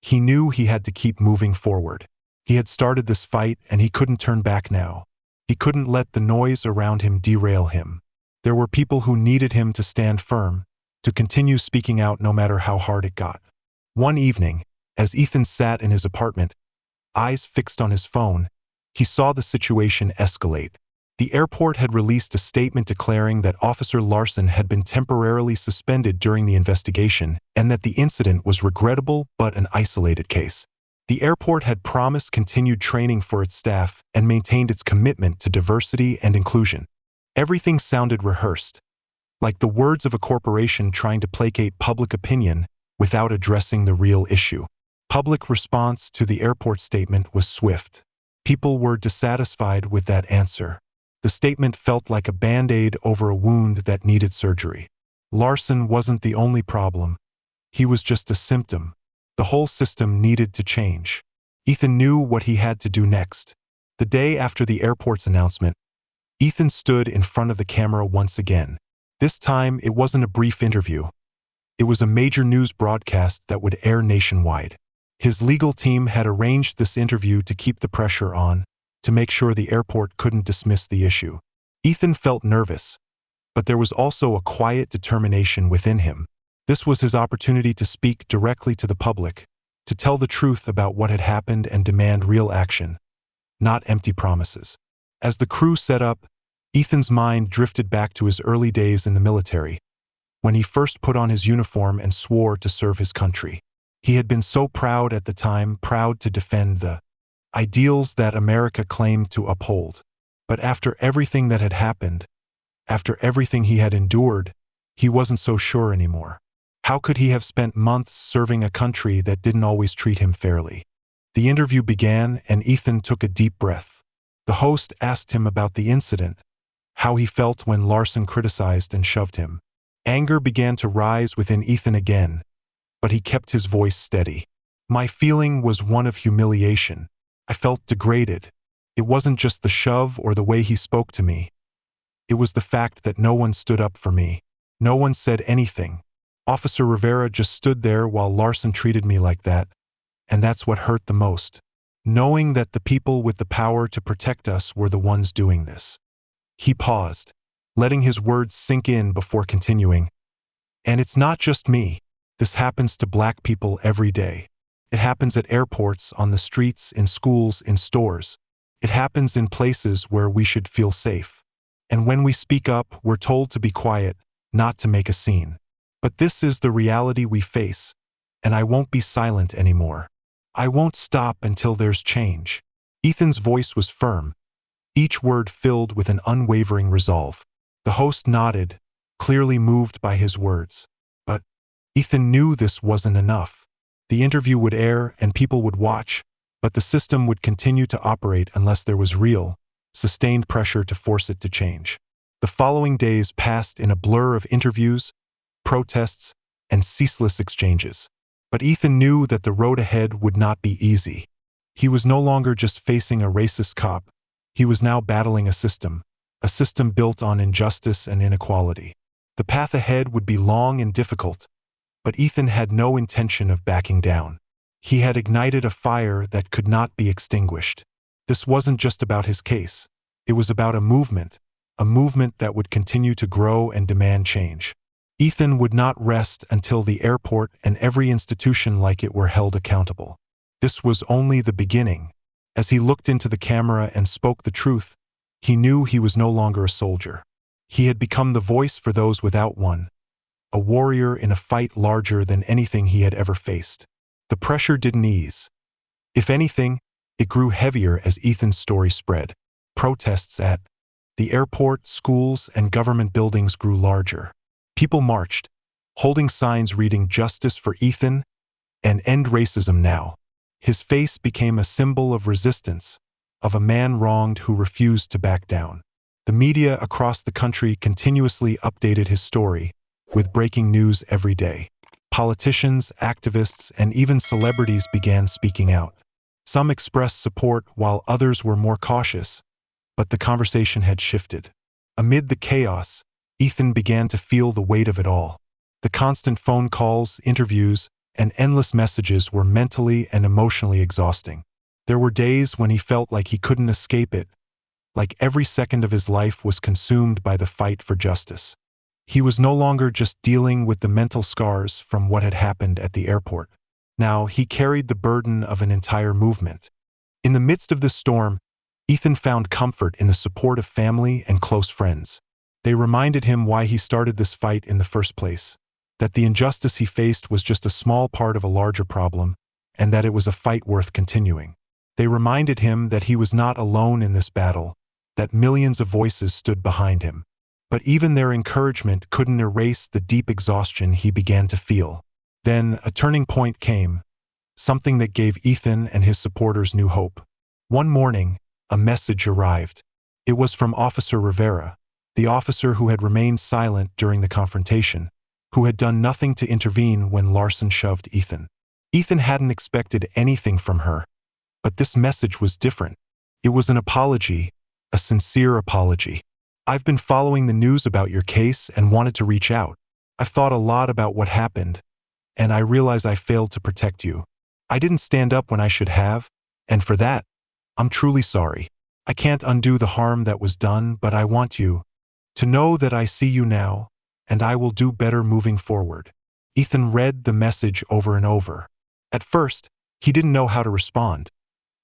he knew he had to keep moving forward. He had started this fight, and he couldn't turn back now. He couldn't let the noise around him derail him. There were people who needed him to stand firm, to continue speaking out no matter how hard it got. One evening, as Ethan sat in his apartment, eyes fixed on his phone, he saw the situation escalate. The airport had released a statement declaring that Officer Larson had been temporarily suspended during the investigation and that the incident was regrettable but an isolated case. The airport had promised continued training for its staff and maintained its commitment to diversity and inclusion. Everything sounded rehearsed, like the words of a corporation trying to placate public opinion without addressing the real issue. Public response to the airport statement was swift. People were dissatisfied with that answer. The statement felt like a band-aid over a wound that needed surgery. Larson wasn't the only problem. He was just a symptom. The whole system needed to change. Ethan knew what he had to do next. The day after the airport's announcement, Ethan stood in front of the camera once again. This time, it wasn't a brief interview. It was a major news broadcast that would air nationwide. His legal team had arranged this interview to keep the pressure on, to make sure the airport couldn't dismiss the issue. Ethan felt nervous, but there was also a quiet determination within him. This was his opportunity to speak directly to the public, to tell the truth about what had happened and demand real action, not empty promises. As the crew set up, Ethan's mind drifted back to his early days in the military, when he first put on his uniform and swore to serve his country. He had been so proud at the time, proud to defend the ideals that America claimed to uphold. But after everything that had happened, after everything he had endured, he wasn't so sure anymore. How could he have spent months serving a country that didn't always treat him fairly? The interview began, and Ethan took a deep breath. The host asked him about the incident, how he felt when Larson criticized and shoved him. Anger began to rise within Ethan again, but he kept his voice steady. My feeling was one of humiliation. I felt degraded. It wasn't just the shove or the way he spoke to me. It was the fact that no one stood up for me. No one said anything. Officer Rivera just stood there while Larson treated me like that, and that's what hurt the most. Knowing that the people with the power to protect us were the ones doing this. He paused, letting his words sink in before continuing. And it's not just me. This happens to black people every day. It happens at airports, on the streets, in schools, in stores. It happens in places where we should feel safe. And when we speak up, we're told to be quiet, not to make a scene. But this is the reality we face, and I won't be silent anymore. I won't stop until there's change. Ethan's voice was firm, each word filled with an unwavering resolve. The host nodded, clearly moved by his words. But Ethan knew this wasn't enough. The interview would air and people would watch, but the system would continue to operate unless there was real, sustained pressure to force it to change. The following days passed in a blur of interviews, protests, and ceaseless exchanges. But Ethan knew that the road ahead would not be easy. He was no longer just facing a racist cop. He was now battling a system built on injustice and inequality. The path ahead would be long and difficult, but Ethan had no intention of backing down. He had ignited a fire that could not be extinguished. This wasn't just about his case. It was about a movement that would continue to grow and demand change. Ethan would not rest until the airport and every institution like it were held accountable. This was only the beginning. As he looked into the camera and spoke the truth, he knew he was no longer a soldier. He had become the voice for those without one, a warrior in a fight larger than anything he had ever faced. The pressure didn't ease. If anything, it grew heavier as Ethan's story spread. Protests at the airport, schools, and government buildings grew larger. People marched, holding signs reading "Justice for Ethan" and "End Racism Now." His face became a symbol of resistance, of a man wronged who refused to back down. The media across the country continuously updated his story, with breaking news every day. Politicians, activists, and even celebrities began speaking out. Some expressed support while others were more cautious, but the conversation had shifted. Amid the chaos, Ethan began to feel the weight of it all. The constant phone calls, interviews, and endless messages were mentally and emotionally exhausting. There were days when he felt like he couldn't escape it, like every second of his life was consumed by the fight for justice. He was no longer just dealing with the mental scars from what had happened at the airport. Now he carried the burden of an entire movement. In the midst of this storm, Ethan found comfort in the support of family and close friends. They reminded him why he started this fight in the first place, that the injustice he faced was just a small part of a larger problem, and that it was a fight worth continuing. They reminded him that he was not alone in this battle, that millions of voices stood behind him. But even their encouragement couldn't erase the deep exhaustion he began to feel. Then a turning point came, something that gave Ethan and his supporters new hope. One morning, a message arrived. It was from Officer Rivera, the officer who had remained silent during the confrontation, who had done nothing to intervene when Larson shoved Ethan. Ethan hadn't expected anything from her, but this message was different. It was an apology, a sincere apology. I've been following the news about your case and wanted to reach out. I've thought a lot about what happened, and I realize I failed to protect you. I didn't stand up when I should have, and for that, I'm truly sorry. I can't undo the harm that was done, but I want you to know that I see you now, and I will do better moving forward. Ethan read the message over and over. At first, he didn't know how to respond,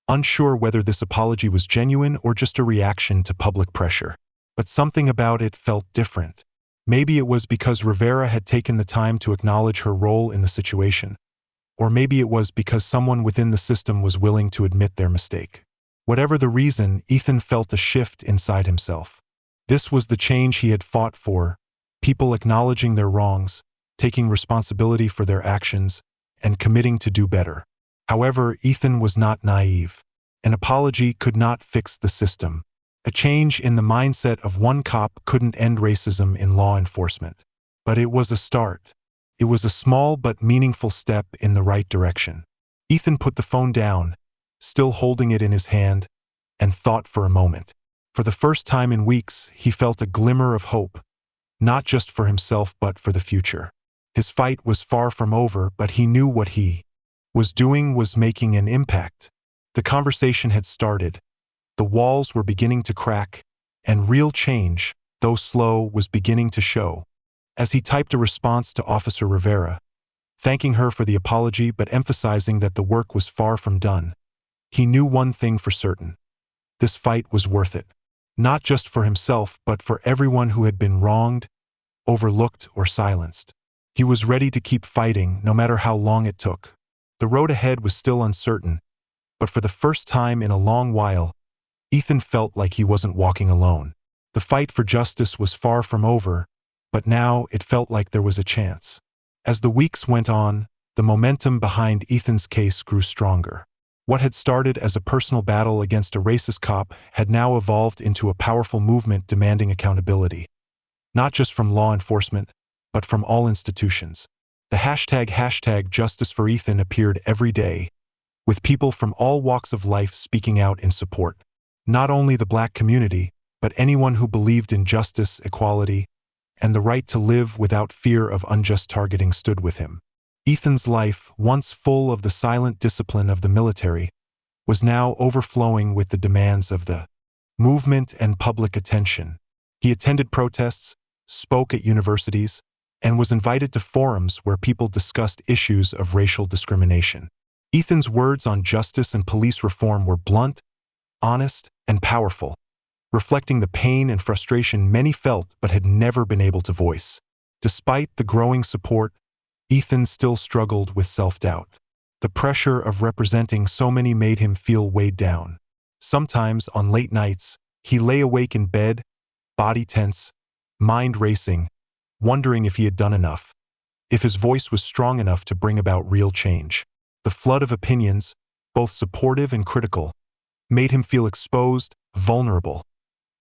unsure whether this apology was genuine or just a reaction to public pressure. But something about it felt different. Maybe it was because Rivera had taken the time to acknowledge her role in the situation, or maybe it was because someone within the system was willing to admit their mistake. Whatever the reason, Ethan felt a shift inside himself. This was the change he had fought for, people acknowledging their wrongs, taking responsibility for their actions, and committing to do better. However, Ethan was not naive. An apology could not fix the system. A change in the mindset of one cop couldn't end racism in law enforcement. But it was a start. It was a small but meaningful step in the right direction. Ethan put the phone down, still holding it in his hand, and thought for a moment. For the first time in weeks, he felt a glimmer of hope, not just for himself but for the future. His fight was far from over, but he knew what he was doing was making an impact. The conversation had started, the walls were beginning to crack, and real change, though slow, was beginning to show. As he typed a response to Officer Rivera, thanking her for the apology but emphasizing that the work was far from done, he knew one thing for certain. This fight was worth it. Not just for himself, but for everyone who had been wronged, overlooked, or silenced. He was ready to keep fighting, no matter how long it took. The road ahead was still uncertain, but for the first time in a long while, Ethan felt like he wasn't walking alone. The fight for justice was far from over, but now it felt like there was a chance. As the weeks went on, the momentum behind Ethan's case grew stronger. What had started as a personal battle against a racist cop had now evolved into a powerful movement demanding accountability. Not just from law enforcement, but from all institutions. The hashtag Justice for Ethan appeared every day, with people from all walks of life speaking out in support. Not only the Black community, but anyone who believed in justice, equality, and the right to live without fear of unjust targeting stood with him. Ethan's life, once full of the silent discipline of the military, was now overflowing with the demands of the movement and public attention. He attended protests, spoke at universities, and was invited to forums where people discussed issues of racial discrimination. Ethan's words on justice and police reform were blunt, honest, and powerful, reflecting the pain and frustration many felt but had never been able to voice. Despite the growing support, Ethan still struggled with self-doubt. The pressure of representing so many made him feel weighed down. Sometimes, on late nights, he lay awake in bed, body tense, mind racing, wondering if he had done enough, if his voice was strong enough to bring about real change. The flood of opinions, both supportive and critical, made him feel exposed, vulnerable,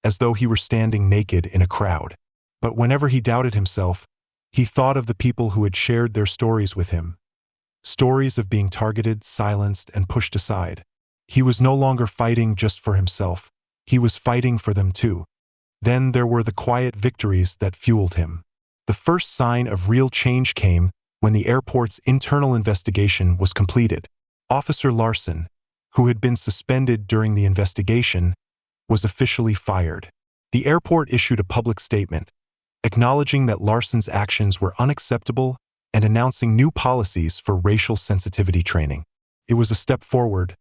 as though he were standing naked in a crowd. But whenever he doubted himself, he thought of the people who had shared their stories with him. Stories of being targeted, silenced, and pushed aside. He was no longer fighting just for himself. He was fighting for them too. Then there were the quiet victories that fueled him. The first sign of real change came when the airport's internal investigation was completed. Officer Larson, who had been suspended during the investigation, was officially fired. The airport issued a public statement, acknowledging that Larson's actions were unacceptable and announcing new policies for racial sensitivity training. It was a step forward,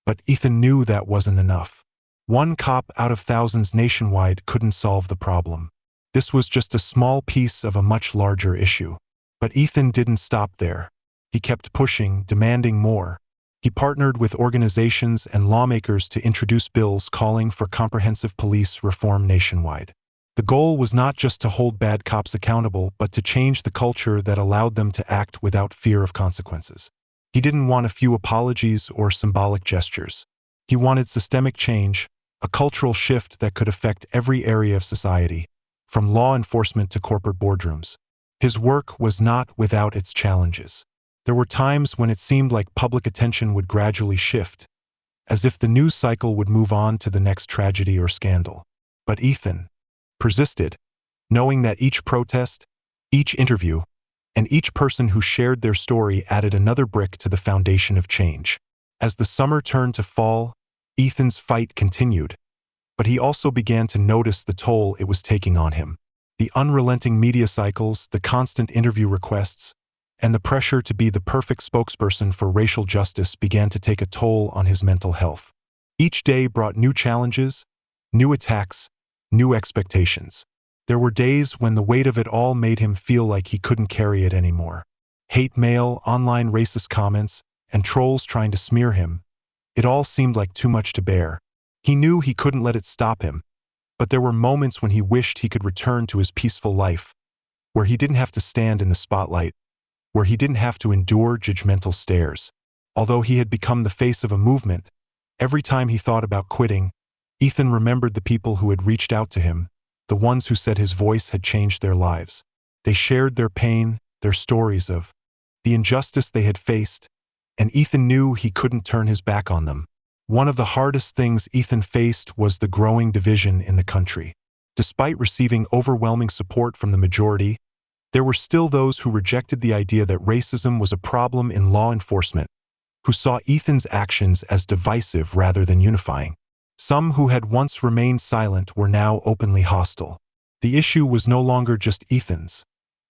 but Ethan knew that wasn't enough. One cop out of thousands nationwide couldn't solve the problem. This was just a small piece of a much larger issue. But Ethan didn't stop there. He kept pushing, demanding more. He partnered with organizations and lawmakers to introduce bills calling for comprehensive police reform nationwide. The goal was not just to hold bad cops accountable, but to change the culture that allowed them to act without fear of consequences. He didn't want a few apologies or symbolic gestures. He wanted systemic change, a cultural shift that could affect every area of society, from law enforcement to corporate boardrooms. His work was not without its challenges. There were times when it seemed like public attention would gradually shift, as if the news cycle would move on to the next tragedy or scandal. But Ethan persisted, knowing that each protest, each interview, and each person who shared their story added another brick to the foundation of change. As the summer turned to fall, Ethan's fight continued, but he also began to notice the toll it was taking on him. The unrelenting media cycles, the constant interview requests, and the pressure to be the perfect spokesperson for racial justice began to take a toll on his mental health. Each day brought new challenges, new attacks, new expectations. There were days when the weight of it all made him feel like he couldn't carry it anymore. Hate mail, online racist comments, and trolls trying to smear him. It all seemed like too much to bear. He knew he couldn't let it stop him, but there were moments when he wished he could return to his peaceful life, where he didn't have to stand in the spotlight, where he didn't have to endure judgmental stares. Although he had become the face of a movement, every time he thought about quitting, Ethan remembered the people who had reached out to him, the ones who said his voice had changed their lives. They shared their pain, their stories of the injustice they had faced, and Ethan knew he couldn't turn his back on them. One of the hardest things Ethan faced was the growing division in the country. Despite receiving overwhelming support from the majority, there were still those who rejected the idea that racism was a problem in law enforcement, who saw Ethan's actions as divisive rather than unifying. Some who had once remained silent were now openly hostile. The issue was no longer just Ethan's.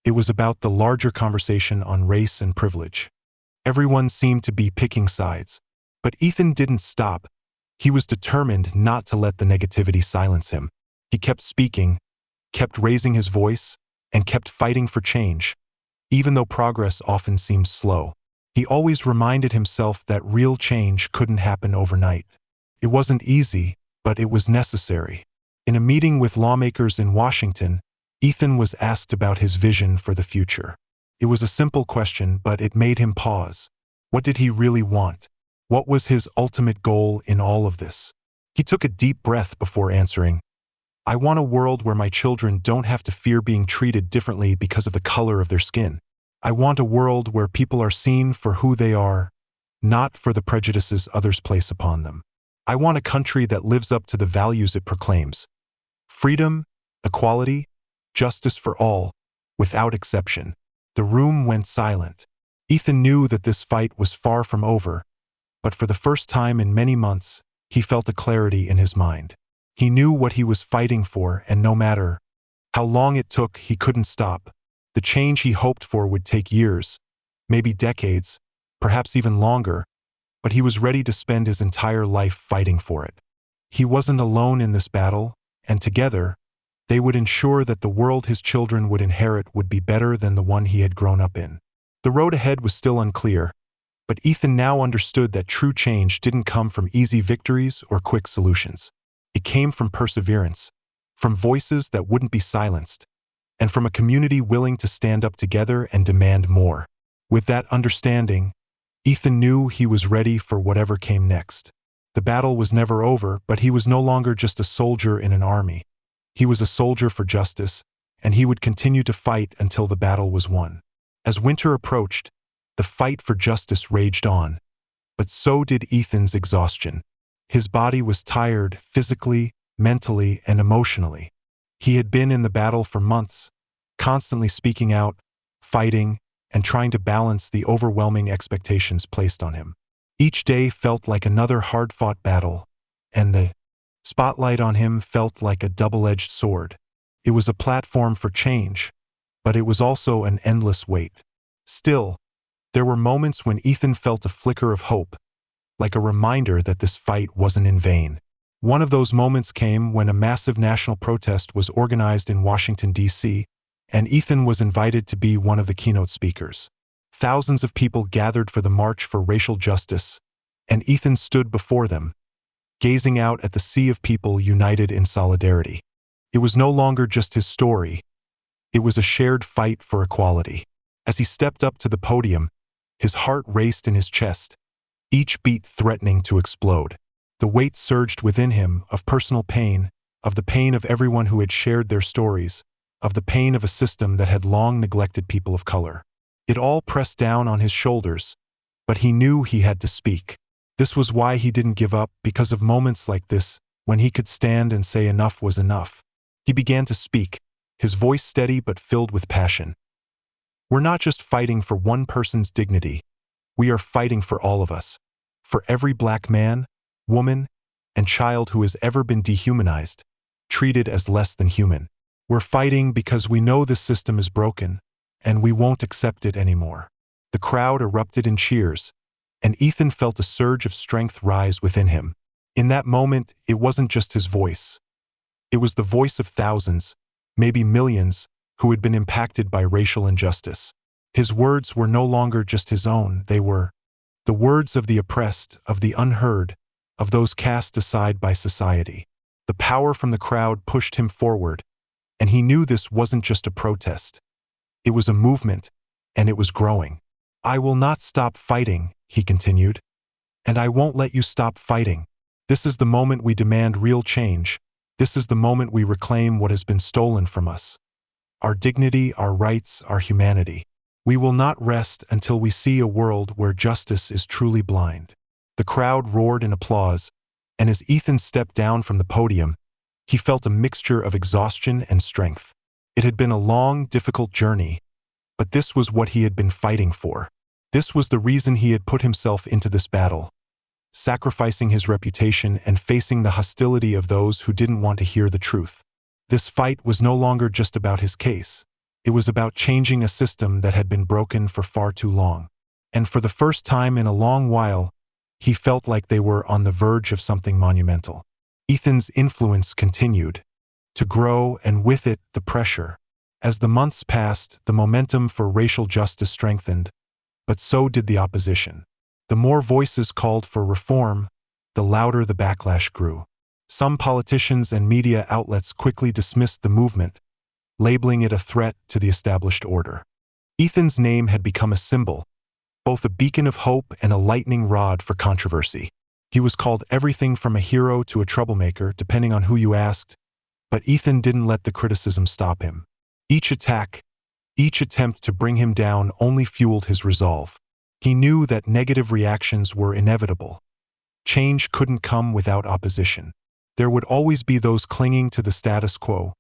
It was about the larger conversation on race and privilege. Everyone seemed to be picking sides. But Ethan didn't stop. He was determined not to let the negativity silence him. He kept speaking, kept raising his voice, and kept fighting for change, even though progress often seemed slow. He always reminded himself that real change couldn't happen overnight. It wasn't easy, but it was necessary. In a meeting with lawmakers in Washington, Ethan was asked about his vision for the future. It was a simple question, but it made him pause. What did he really want? What was his ultimate goal in all of this? He took a deep breath before answering. I want a world where my children don't have to fear being treated differently because of the color of their skin. I want a world where people are seen for who they are, not for the prejudices others place upon them. I want a country that lives up to the values it proclaims. Freedom, equality, justice for all, without exception. The room went silent. Ethan knew that this fight was far from over, but for the first time in many months, he felt a clarity in his mind. He knew what he was fighting for, and no matter how long it took, he couldn't stop. The change he hoped for would take years, maybe decades, perhaps even longer, but he was ready to spend his entire life fighting for it. He wasn't alone in this battle, and together, they would ensure that the world his children would inherit would be better than the one he had grown up in. The road ahead was still unclear, but Ethan now understood that true change didn't come from easy victories or quick solutions. It came from perseverance, from voices that wouldn't be silenced, and from a community willing to stand up together and demand more. With that understanding, Ethan knew he was ready for whatever came next. The battle was never over, but he was no longer just a soldier in an army. He was a soldier for justice, and he would continue to fight until the battle was won. As winter approached, the fight for justice raged on, but so did Ethan's exhaustion. His body was tired physically, mentally, and emotionally. He had been in the battle for months, constantly speaking out, fighting, and trying to balance the overwhelming expectations placed on him. Each day felt like another hard-fought battle, and the spotlight on him felt like a double-edged sword. It was a platform for change, but it was also an endless weight. Still, there were moments when Ethan felt a flicker of hope, like a reminder that this fight wasn't in vain. One of those moments came when a massive national protest was organized in Washington, D.C., and Ethan was invited to be one of the keynote speakers. Thousands of people gathered for the March for Racial Justice, and Ethan stood before them, gazing out at the sea of people united in solidarity. It was no longer just his story. It was a shared fight for equality. As he stepped up to the podium, his heart raced in his chest, each beat threatening to explode. The weight surged within him of personal pain, of the pain of everyone who had shared their stories, of the pain of a system that had long neglected people of color. It all pressed down on his shoulders, but he knew he had to speak. This was why he didn't give up, because of moments like this, when he could stand and say enough was enough. He began to speak, his voice steady but filled with passion. We're not just fighting for one person's dignity. We are fighting for all of us. For every black man, woman, and child who has ever been dehumanized, treated as less than human. We're fighting because we know this system is broken, and we won't accept it anymore. The crowd erupted in cheers, and Ethan felt a surge of strength rise within him. In that moment, it wasn't just his voice. It was the voice of thousands, maybe millions, who had been impacted by racial injustice. His words were no longer just his own, they were the words of the oppressed, of the unheard, of those cast aside by society. The power from the crowd pushed him forward, and he knew this wasn't just a protest. It was a movement, and it was growing. I will not stop fighting, he continued, and I won't let you stop fighting. This is the moment we demand real change. This is the moment we reclaim what has been stolen from us. Our dignity, our rights, our humanity. We will not rest until we see a world where justice is truly blind. The crowd roared in applause, and as Ethan stepped down from the podium, he felt a mixture of exhaustion and strength. It had been a long, difficult journey, but this was what he had been fighting for. This was the reason he had put himself into this battle, sacrificing his reputation and facing the hostility of those who didn't want to hear the truth. This fight was no longer just about his case. It was about changing a system that had been broken for far too long. And for the first time in a long while, he felt like they were on the verge of something monumental. Ethan's influence continued to grow, and with it, the pressure. As the months passed, the momentum for racial justice strengthened, but so did the opposition. The more voices called for reform, the louder the backlash grew. Some politicians and media outlets quickly dismissed the movement, labeling it a threat to the established order. Ethan's name had become a symbol, both a beacon of hope and a lightning rod for controversy. He was called everything from a hero to a troublemaker, depending on who you asked, but Ethan didn't let the criticism stop him. Each attack, each attempt to bring him down only fueled his resolve. He knew that negative reactions were inevitable. Change couldn't come without opposition. There would always be those clinging to the status quo,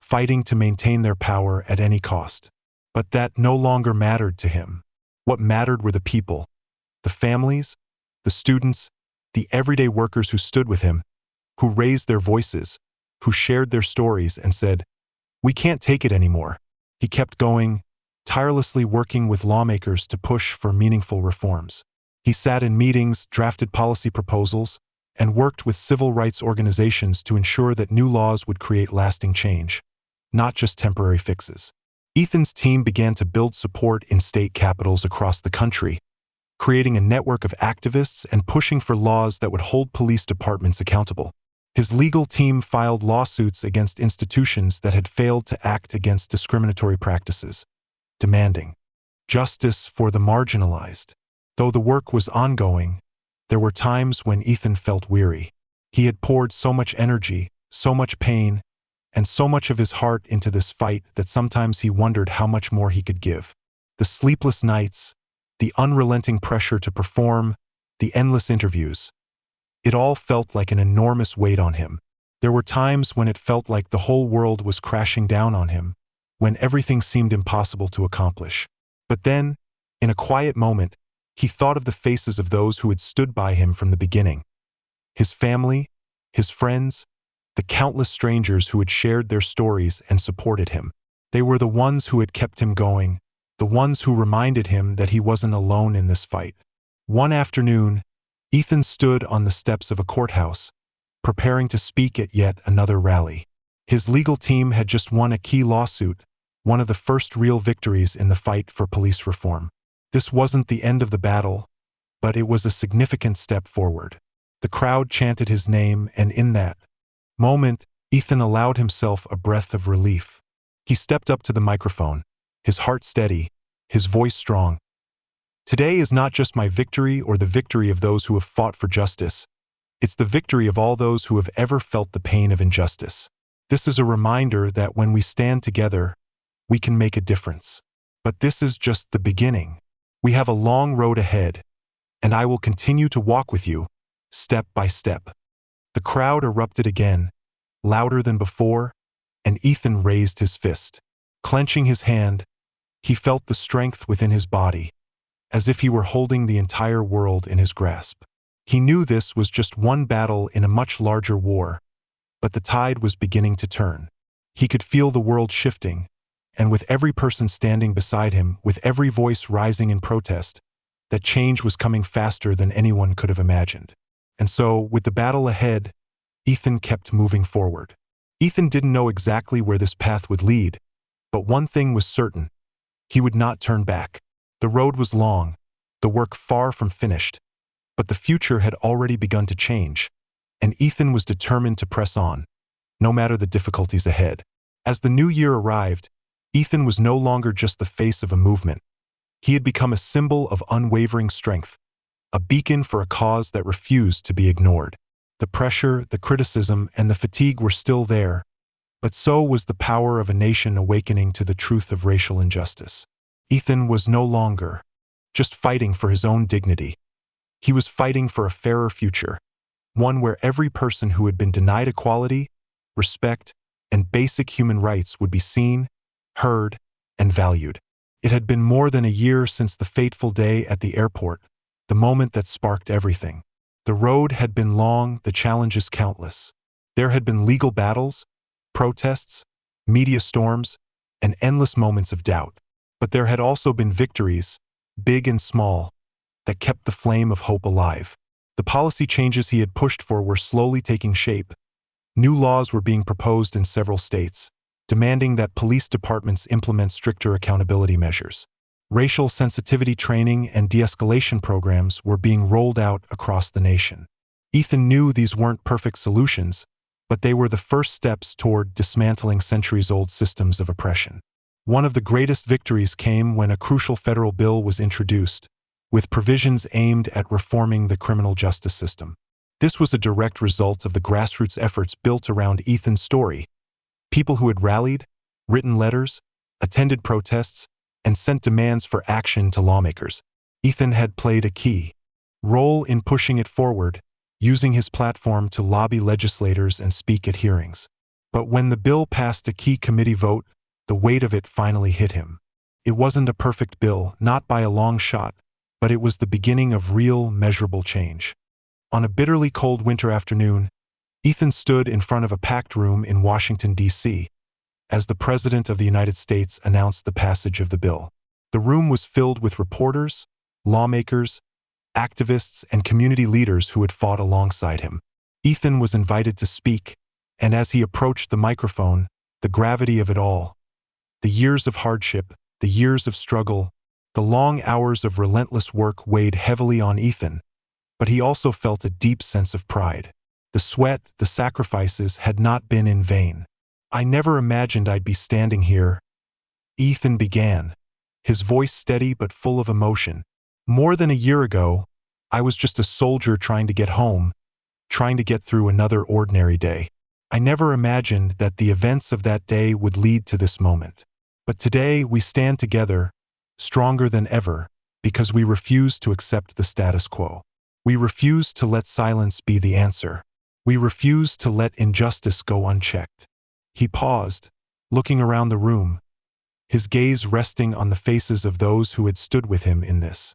fighting to maintain their power at any cost. But that no longer mattered to him. What mattered were the people, the families, the students, the everyday workers who stood with him, who raised their voices, who shared their stories and said, "We can't take it anymore." He kept going, tirelessly working with lawmakers to push for meaningful reforms. He sat in meetings, drafted policy proposals, and worked with civil rights organizations to ensure that new laws would create lasting change, not just temporary fixes. Ethan's team began to build support in state capitals across the country, creating a network of activists and pushing for laws that would hold police departments accountable. His legal team filed lawsuits against institutions that had failed to act against discriminatory practices, demanding justice for the marginalized. Though the work was ongoing, there were times when Ethan felt weary. He had poured so much energy, so much pain, and so much of his heart into this fight that sometimes he wondered how much more he could give. The sleepless nights, the unrelenting pressure to perform, the endless interviews. It all felt like an enormous weight on him. There were times when it felt like the whole world was crashing down on him, when everything seemed impossible to accomplish. But then, in a quiet moment, he thought of the faces of those who had stood by him from the beginning. His family, his friends, the countless strangers who had shared their stories and supported him. They were the ones who had kept him going, the ones who reminded him that he wasn't alone in this fight. One afternoon, Ethan stood on the steps of a courthouse, preparing to speak at yet another rally. His legal team had just won a key lawsuit, one of the first real victories in the fight for police reform. This wasn't the end of the battle, but it was a significant step forward. The crowd chanted his name, and in that moment, Ethan allowed himself a breath of relief. He stepped up to the microphone, his heart steady, his voice strong. Today is not just my victory or the victory of those who have fought for justice. It's the victory of all those who have ever felt the pain of injustice. This is a reminder that when we stand together, we can make a difference. But this is just the beginning. We have a long road ahead, and I will continue to walk with you, step by step. The crowd erupted again, louder than before, and Ethan raised his fist. Clenching his hand, he felt the strength within his body, as if he were holding the entire world in his grasp. He knew this was just one battle in a much larger war, but the tide was beginning to turn. He could feel the world shifting, and with every person standing beside him, with every voice rising in protest, that change was coming faster than anyone could have imagined. And so, with the battle ahead, Ethan kept moving forward. Ethan didn't know exactly where this path would lead, but one thing was certain: he would not turn back. The road was long, the work far from finished, but the future had already begun to change, and Ethan was determined to press on, no matter the difficulties ahead. As the new year arrived, Ethan was no longer just the face of a movement. He had become a symbol of unwavering strength, a beacon for a cause that refused to be ignored. The pressure, the criticism, and the fatigue were still there, but so was the power of a nation awakening to the truth of racial injustice. Ethan was no longer just fighting for his own dignity. He was fighting for a fairer future, one where every person who had been denied equality, respect, and basic human rights would be seen, heard, and valued. It had been more than a year since the fateful day at the airport, the moment that sparked everything. The road had been long, the challenges countless. There had been legal battles, protests, media storms, and endless moments of doubt. But there had also been victories, big and small, that kept the flame of hope alive. The policy changes he had pushed for were slowly taking shape. New laws were being proposed in several states, demanding that police departments implement stricter accountability measures. Racial sensitivity training and de-escalation programs were being rolled out across the nation. Ethan knew these weren't perfect solutions, but they were the first steps toward dismantling centuries-old systems of oppression. One of the greatest victories came when a crucial federal bill was introduced, with provisions aimed at reforming the criminal justice system. This was a direct result of the grassroots efforts built around Ethan's story. People who had rallied, written letters, attended protests, and sent demands for action to lawmakers. Ethan had played a key role in pushing it forward, using his platform to lobby legislators and speak at hearings. But when the bill passed a key committee vote, the weight of it finally hit him. It wasn't a perfect bill, not by a long shot, but it was the beginning of real, measurable change. On a bitterly cold winter afternoon, Ethan stood in front of a packed room in Washington, D.C., as the President of the United States announced the passage of the bill. The room was filled with reporters, lawmakers, activists, and community leaders who had fought alongside him. Ethan was invited to speak, and as he approached the microphone, the gravity of it all, the years of hardship, the years of struggle, the long hours of relentless work weighed heavily on Ethan, but he also felt a deep sense of pride. The sweat, the sacrifices had not been in vain. "I never imagined I'd be standing here," Ethan began, his voice steady but full of emotion. "More than a year ago, I was just a soldier trying to get home, trying to get through another ordinary day. I never imagined that the events of that day would lead to this moment. But today we stand together, stronger than ever, because we refuse to accept the status quo. We refuse to let silence be the answer. We refuse to let injustice go unchecked." He paused, looking around the room, his gaze resting on the faces of those who had stood with him in this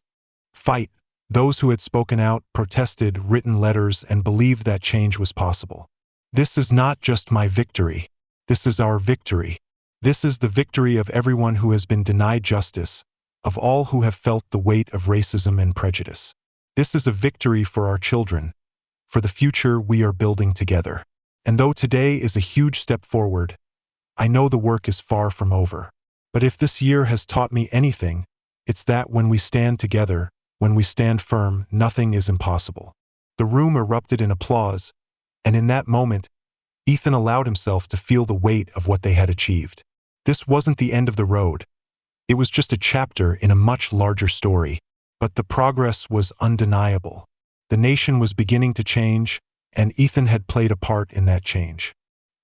fight, those who had spoken out, protested, written letters, and believed that change was possible. "This is not just my victory. This is our victory. This is the victory of everyone who has been denied justice, of all who have felt the weight of racism and prejudice. This is a victory for our children, for the future we are building together. And though today is a huge step forward, I know the work is far from over. But if this year has taught me anything, it's that when we stand together, when we stand firm, nothing is impossible." The room erupted in applause, and in that moment, Ethan allowed himself to feel the weight of what they had achieved. This wasn't the end of the road. It was just a chapter in a much larger story. But the progress was undeniable. The nation was beginning to change, and Ethan had played a part in that change.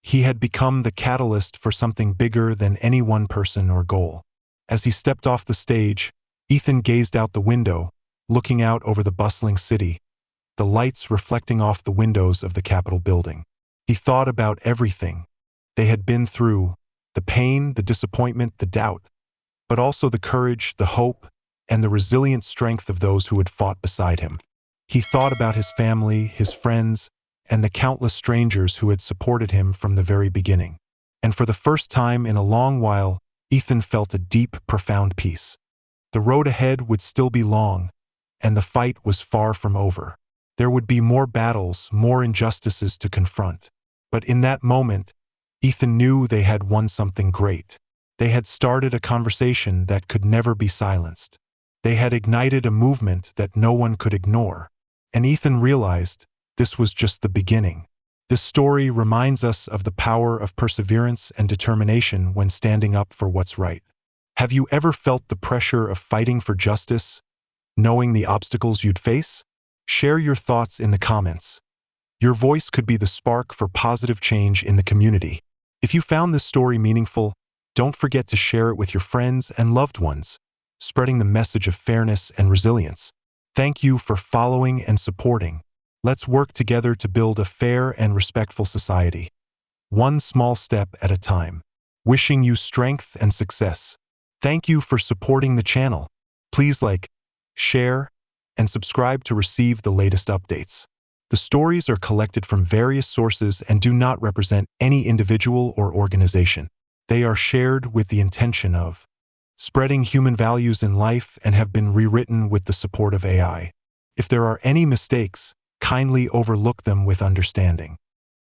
He had become the catalyst for something bigger than any one person or goal. As he stepped off the stage, Ethan gazed out the window, looking out over the bustling city, the lights reflecting off the windows of the Capitol building. He thought about everything they had been through, the pain, the disappointment, the doubt, but also the courage, the hope, and the resilient strength of those who had fought beside him. He thought about his family, his friends, and the countless strangers who had supported him from the very beginning. And for the first time in a long while, Ethan felt a deep, profound peace. The road ahead would still be long, and the fight was far from over. There would be more battles, more injustices to confront. But in that moment, Ethan knew they had won something great. They had started a conversation that could never be silenced. They had ignited a movement that no one could ignore. And Ethan realized this was just the beginning. This story reminds us of the power of perseverance and determination when standing up for what's right. Have you ever felt the pressure of fighting for justice, knowing the obstacles you'd face? Share your thoughts in the comments. Your voice could be the spark for positive change in the community. If you found this story meaningful, don't forget to share it with your friends and loved ones, spreading the message of fairness and resilience. Thank you for following and supporting. Let's work together to build a fair and respectful society, one small step at a time. Wishing you strength and success. Thank you for supporting the channel. Please like, share, and subscribe to receive the latest updates. The stories are collected from various sources and do not represent any individual or organization. They are shared with the intention of spreading human values in life and have been rewritten with the support of AI. If there are any mistakes, kindly overlook them with understanding.